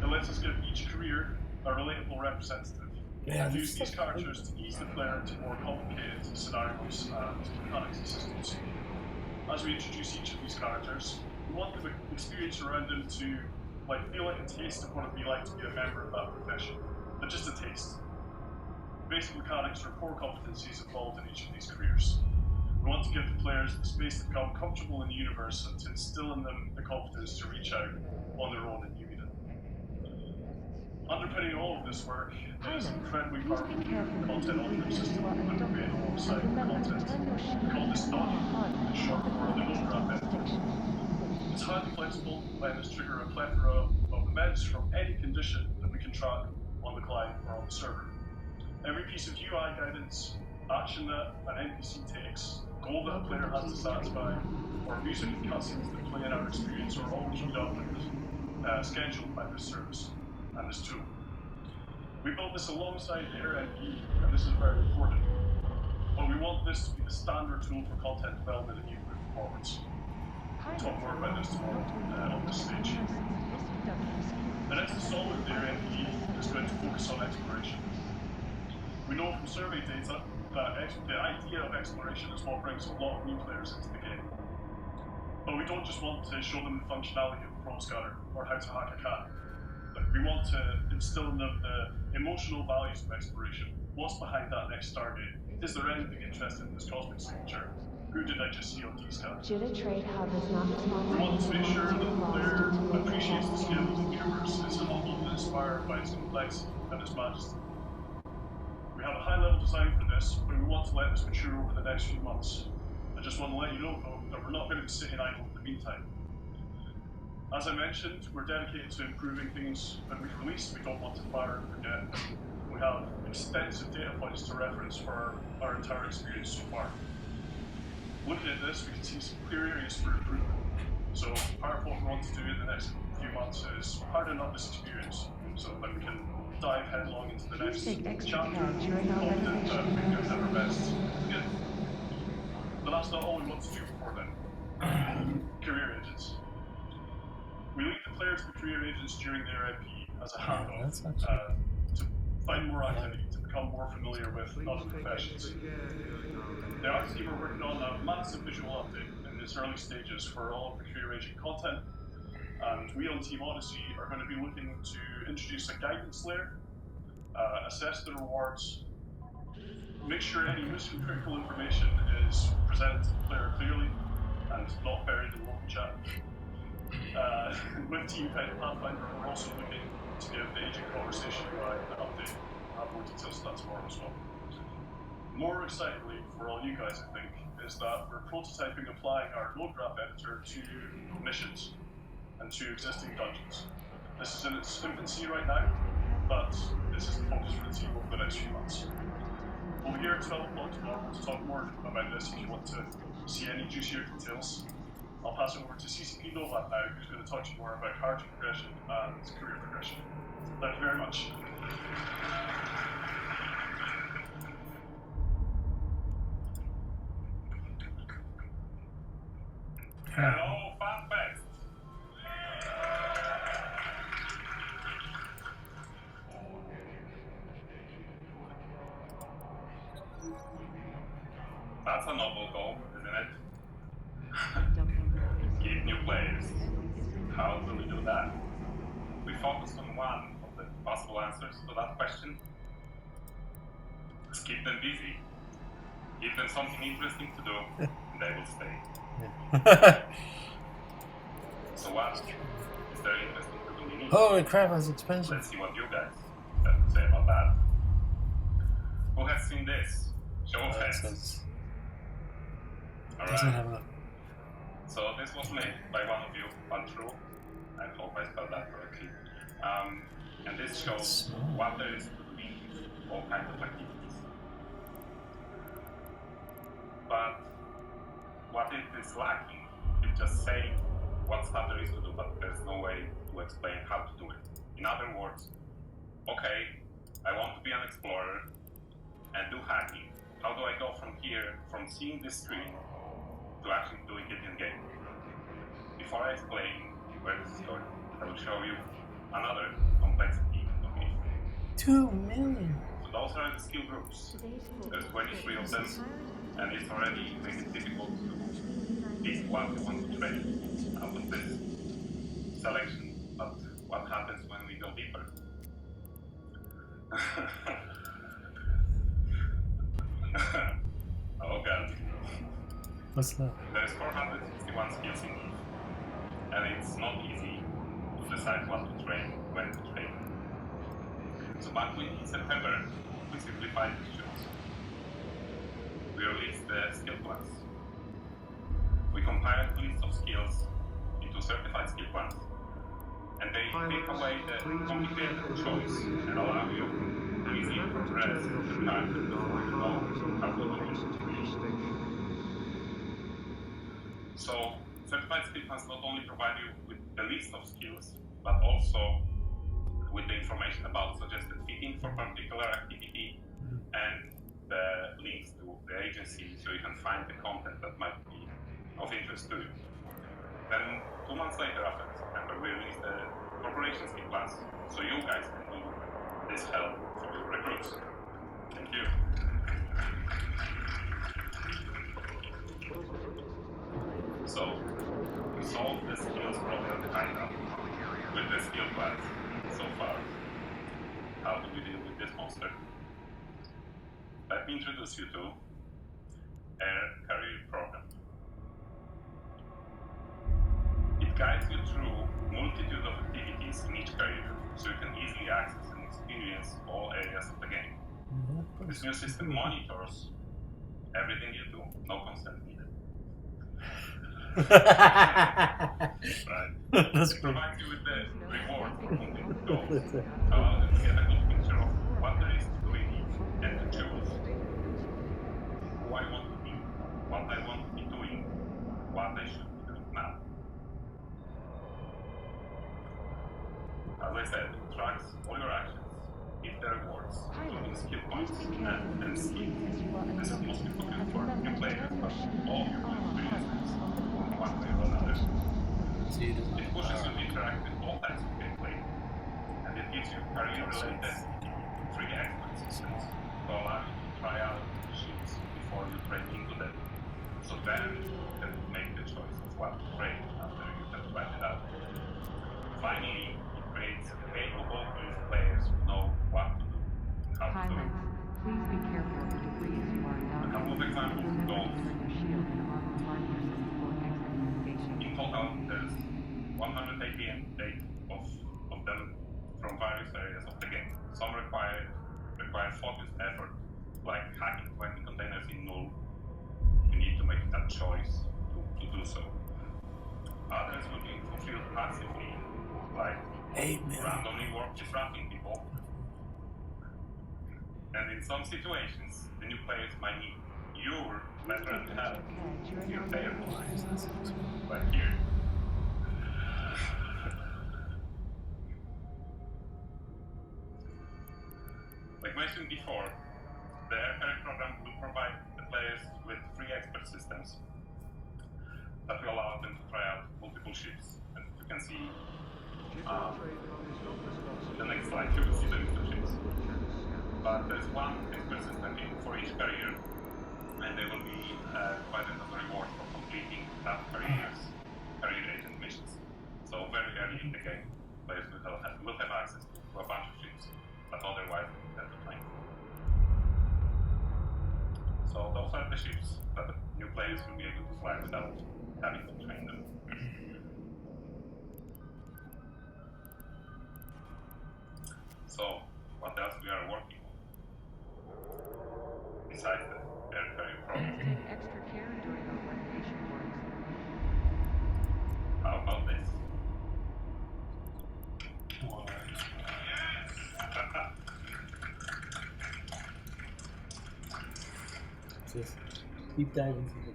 It lets us give each career a relatable representative, and use these characters to ease the player into more complicated scenarios and mechanics and systems. As we introduce each of these characters, we want the experience around them to feel like a taste of what it'd be like to be a member of that profession, but just a taste. Basic mechanics or core competencies involved in each of these careers. We want to give the players the space to become comfortable in the universe and to instill in them the confidence to reach out on their own in New Eden. Underpinning all of this work is an incredibly powerful content authoring system that we create alongside the content. We call this DOF, in short for the Load Graph Editor. It's highly flexible, letting us trigger a plethora of events from any condition that we can track on the client or on the server. Every piece of UI guidance, action that an NPC takes, goal that a player has to satisfy, or music and cutscenes that play in our experience are all queued up and scheduled by this service and this tool. We built this alongside the RMP, and this is very important. But we want this to be the standard tool for content development in moving forwards. We'll talk more about this tomorrow on this stage. The next installment of the RMP is going to focus on exploration. We know from survey data that the idea of exploration is what brings a lot of new players into the game. But we don't just want to show them the functionality of the Pro Scanner or how to hack a cat. We want to instill in them the emotional values of exploration. What's behind that next Stargate? Is there anything interesting in this cosmic signature? Who did I just see on D-Scan? We want to make sure that the player appreciates the scale of the universe, is humbled and inspired by its complexity and its majesty. We have a high-level design for this, but we want to let this mature over the next few months. I just want to let you know, though, that we're not going to be sitting idle in the meantime. As I mentioned, we're dedicated to improving things that we've released. We don't want to fire and forget. We have extensive data points to reference for our entire experience so far. Looking at this, we can see some clear areas for improvement. So part of what we want to do in the next few months is harden up this experience so that we can dive headlong into the next chapter, confident that we've given it our best again. But that's not all we want to do before then. Career agents. We lead the player to the career agents during the RIP as a handoff to find more activity, to become more familiar with other professions. The art team are working on a massive visual update in its early stages for all of the career agent content, and we on Team Odyssey are going to be looking to introduce a guidance layer, assess the rewards, make sure any mission critical information is presented to the player clearly and not buried in local chat. With Team Pathfinder, we're also looking to give the agent conversation UI an update. I'll have more details on that tomorrow as well. More excitingly for all you guys, I think, is that we're prototyping applying our load graph editor to missions and to existing dungeons. This is in its infancy right now, but this is the focus for the team over the next few months. We'll be here at 12 o'clock tomorrow to talk more about this if you want to see any juicier details. I'll pass it over to CCP Novat now, who's going to talk to you more about character progression and career progression. Thank you very much. Hello, FanFest! That's a novel goal, isn't it? Keep new players. How do we do that? We focus on one of the possible answers to that question. Just keep them busy. Give them something interesting to do, and they will stay. So what is there interesting to do in Eve? Holy crap, that's expensive. Let's see what you guys have to say about that. Who has seen this? Show of hands. Doesn't Alright. have a... So this was made by one of you, Untrue. I hope I spelled that correctly. And this shows what there is to do in all kinds of activities. But what it is lacking is just saying what stuff there is to do, but there's no way to explain how to do it. In other words, okay, I want to be an explorer and do hacking. How do I go from here, from seeing this screen, to actually doing it in game? Before I explain where this is going, I will show you another complexity of it. 2 million. So those are the skill groups. There's 23 of them, and it's already making it difficult to pick what we want to train out of this selection. But what happens when we go deeper? Oh god. What's that? There's 461 skills in Eve, and it's not easy to decide what to train, when to train. So back in September, we simplified the skills. We released the skill plans. We compiled a list of skills into certified skill plans, and they take away the complicated choice and allow you to easily progress the character before you know how to do it. So, certified skill plans not only provide you with the list of skills, but also with the information about suggested fitting for particular activity and the links to the agency so you can find the content that might be of interest to you. Then 2 months later, after September, we released the corporation skill plans so you guys can do this help for your recruits. Thank you. So, we solved the skills problem kind of with the skill plans so far. How do we deal with this monster? Let me introduce you to Air Career Program. It guides you through multitude of activities in each career, so you can easily access and experience all areas of the game. This new system monitors everything you do, no consent needed. Right. That's It cool. provides you with the reward for completing goals. Allows you to get a good picture of what there is to do in each and to choose who I want to be, what I want to be doing, what I should be doing now. As I said, it tracks all your actions, gives the rewards, including skill points and skills. This is mostly focused for new players, but all of you will experience this in one way or another. It pushes you to interact with all types of gameplay, and it gives you career-related free expert systems to allow you to try out machines before you break into them. So then you can make the choice of what to trade after you have tried it out. Finally, it creates capable youth players who know what to do and how to do it. Please be careful of the debris as you are A not. couple of examples of goals. Turn your shield and armor markers before exit investigation. In total, there's 188 of them from various areas of the game. Some require focused effort, like hacking 20 containers in null. You need to make that choice to do so. Others will be fulfilled passively, like randomly work disrupting people. And in some situations, the new players might need your veteran help with your player goals, like here. Like mentioned before, the Air Career program will provide the players with free expert systems. that will allow them to try out multiple ships. And you can see the next slide, you will see the list of ships. But there's one expert system for each carrier, and they will be provided as a reward for completing that carrier agent missions. So very early in the game, players will have access to a bunch of ships that otherwise they would have to train. So those are the ships that the new players will be able to fly without having to train them. So, what else we are working on? Besides the air carrier program. Please take extra care during our renovation works. How about this? Just deep dive into the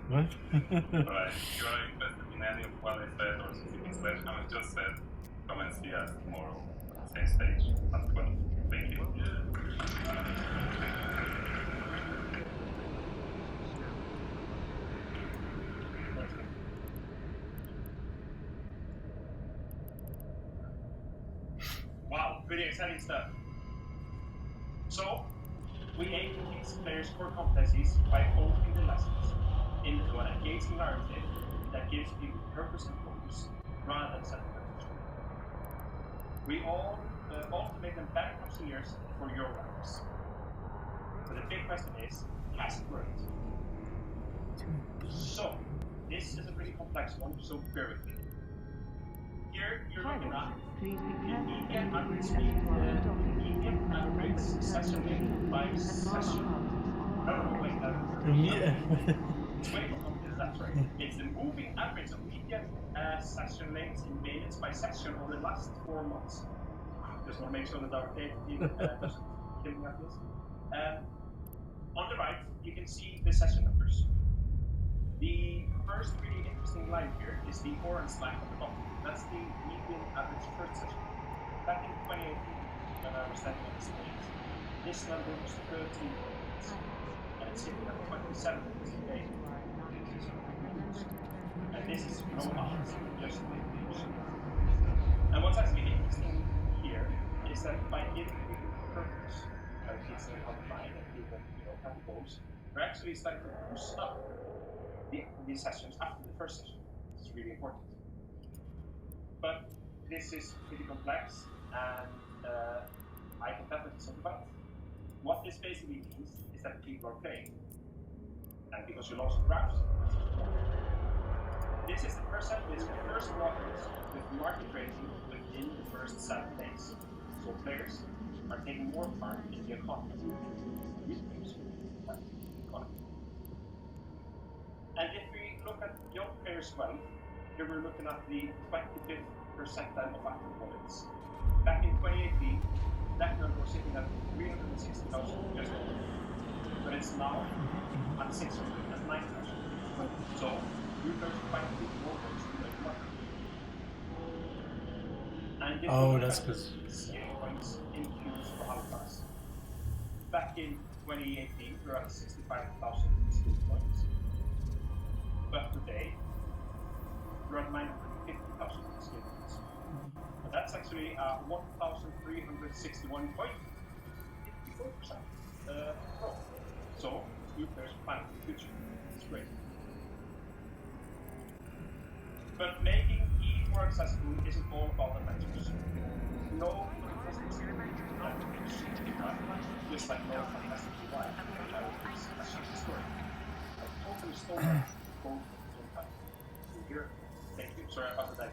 what? Alright, if you are interested in any of what I said or specific slash I just said, come and see us tomorrow. Same stage at 12. Thank you. Wow, pretty exciting stuff. So, we aim to teach players core competencies by folding the lessons into an engaging narrative that gives people purpose and focus rather than setting them to story. We all to make them better engineers for your ranks. But the big question is, has it worked? So, this is a pretty complex one, so bear with me. Here, you're looking at Please be the careful median and average return speed, to our median docking. average session length by And session. No, wait, it's way more complicated, that's right. It's the moving average of median session lengths in minutes by session over the last 4 months. Just want to make sure that our data team doesn't kill me after this. On the right, you can see the session numbers. The first really interesting line here is the orange line at the bottom. That's the median average first session. Back in 2018, when I was standing on the stage, this number was 13 minutes, and it's sitting at 27 minutes today. And this is no odds, just the news. And what's actually interesting here is that by giving people purpose, by teaching them how to fly and give them, happy goals, we're actually starting to boost up these sessions after the first session. This is really important. But this is pretty complex, and I can definitely sympathize. What this basically means is that people are playing. And because you lost graphs, this is the percentage of first walkers with market rating within the first 7 days. So players are taking more part in the economy. And if we look at young players as well, here we're looking at the 25th percentile of active wallets. Back in 2018, that number was sitting at 360,000 just over. But it's now at 609,000. So you players are quite a bit more ways to make money. And Oh, that's because skill points in queues for alphas. Back in 2018, we were at 65,000 skill points. But today, we're at 950,000 skill points. And that's actually 1,361.54% growth. So, new players plan for the future. It's great. But making EVE more accessible isn't all about adventures. No fantastic adventures, just like no fantastic life, which I will use as a story. I totally stole that quote from time. Here, thank you. Sorry, I passed that.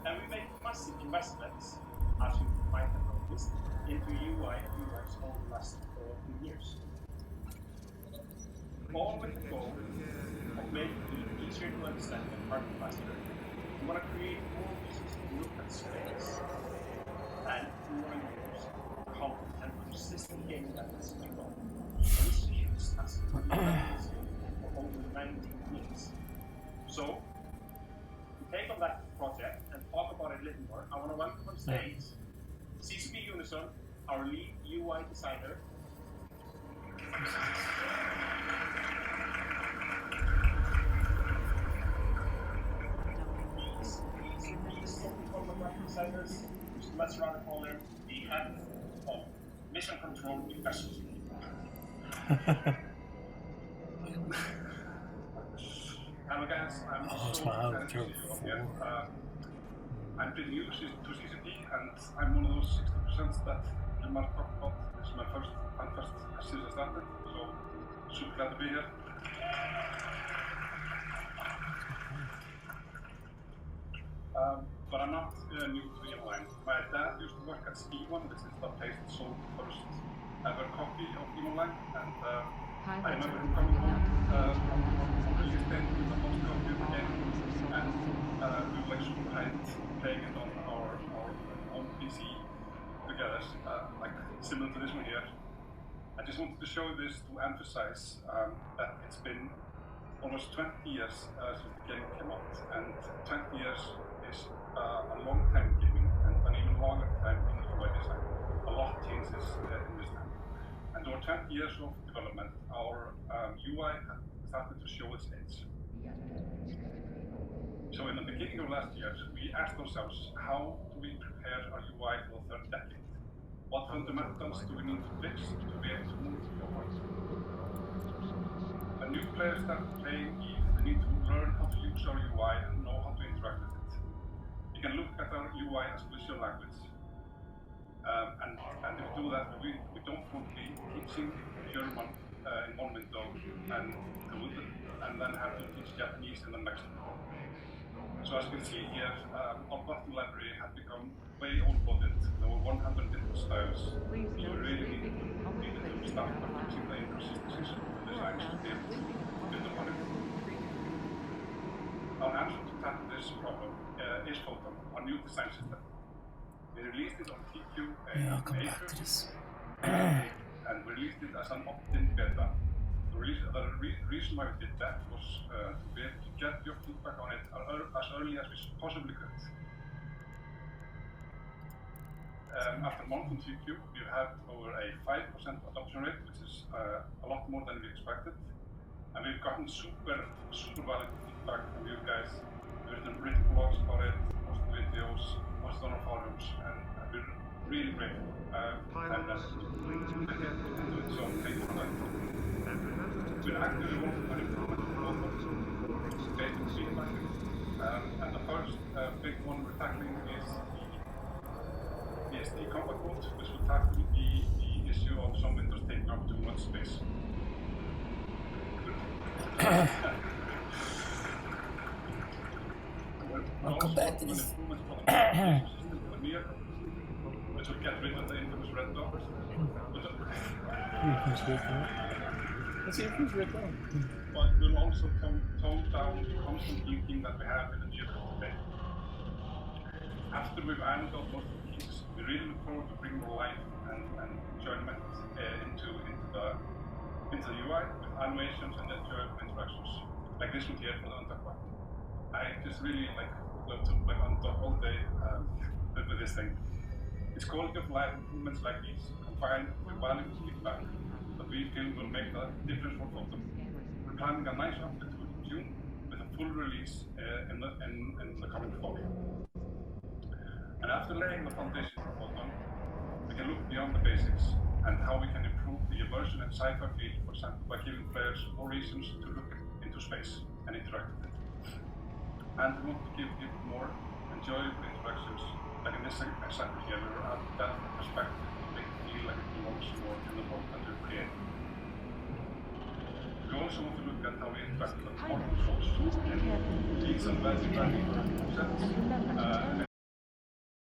And we make massive investments, as you might have noticed, into UI and UX over the last few years. All with the goal of making it easier to understand and hard to master. We want to create more reasons to look at space, and we want to use content and persistent gaming methods as well. This is a huge task for over 19 years. So, to take on that project and talk about it a little more, I want to welcome on stage CCP Unison, our lead UI designer. designers used to mess around and call him the head of mission control efficiency. Hello guys, I'm Oh, so wow, excited to see you all here. 4. I'm pretty new to CCP and I'm one of those 60% that Limar talked about. This is my first since I started, so super glad to be here. But I'm not new to EVE Online. My dad used to work at Skiwan, which is the place that sold the first ever copy of EVE Online, and I remember him coming home on release day with the first copy of the game, and we were like super hyped playing it on our own PC together, like similar to this one here. I just wanted to show this to emphasize that it's been almost 20 years since the game came out, and 20 years is a long time in gaming, and an even longer time in UI design. A lot changes in this time. And over 20 years of development, our UI has started to show its age. So in the beginning of last year, we asked ourselves, how do we prepare our UI for the third decade? What fundamentals do we need to fix to be able to move forward? When new players start playing EVE, they need to learn how to use our UI and know how to interact with it. You can look at our UI as visual language. And if we do that, we don't want to be teaching German in one window and then have to teach Japanese in the next window. So as you can see here, our button library has become way overloaded. There were 100 different styles. So we really needed to start by fixing the inconsistencies of the designs to be able to build upon it. Our answer to tackle this problem is Photon, our new design system. We released it on TQ in April, and we released it as an opt-in beta. The reason why we did that was to be able to get your feedback on it as early as we possibly could. After a month on TQ, we've had over a 5% adoption rate, which is a lot more than we expected. And we've gotten super valuable feedback from you guys. We've written blogs about it, posted videos, posted on our forums, and we're really grateful for the time that we get into it. So thank you for that. We're actively working on improvement of Photon based on feedback. And the first big one we're tackling is the ESD combat mode, which will tackle the issue of some windows taking up too much space. Welcome back to this. Which will get rid of the infamous red dot. Let's see if it's red dot. But we'll also tone down the constant blinking that we have in the vehicle today. After we've ironed out most of the kinks, we really look forward to bringing more life and enjoyment into the UI with animations and enjoyable interactions, like this one here for the undock button. I just really love to undock all day with this thing. It's quality of life improvements like these, combined with valuable feedback that we feel will make a difference for Photon. We're planning a nice update to June with a full release in the coming fall. And after laying the foundation for Photon, we can look beyond the basics and how we can improve the immersion and sci-fi feel, for example, by giving players more reasons to look into space and interact with it. And we want to give people more enjoyable interactions, like in this example here, we were at that perspective to make it feel like it belongs more in the world that we're creating. We also want to look at how we interact with the core controls. These are very concepts, and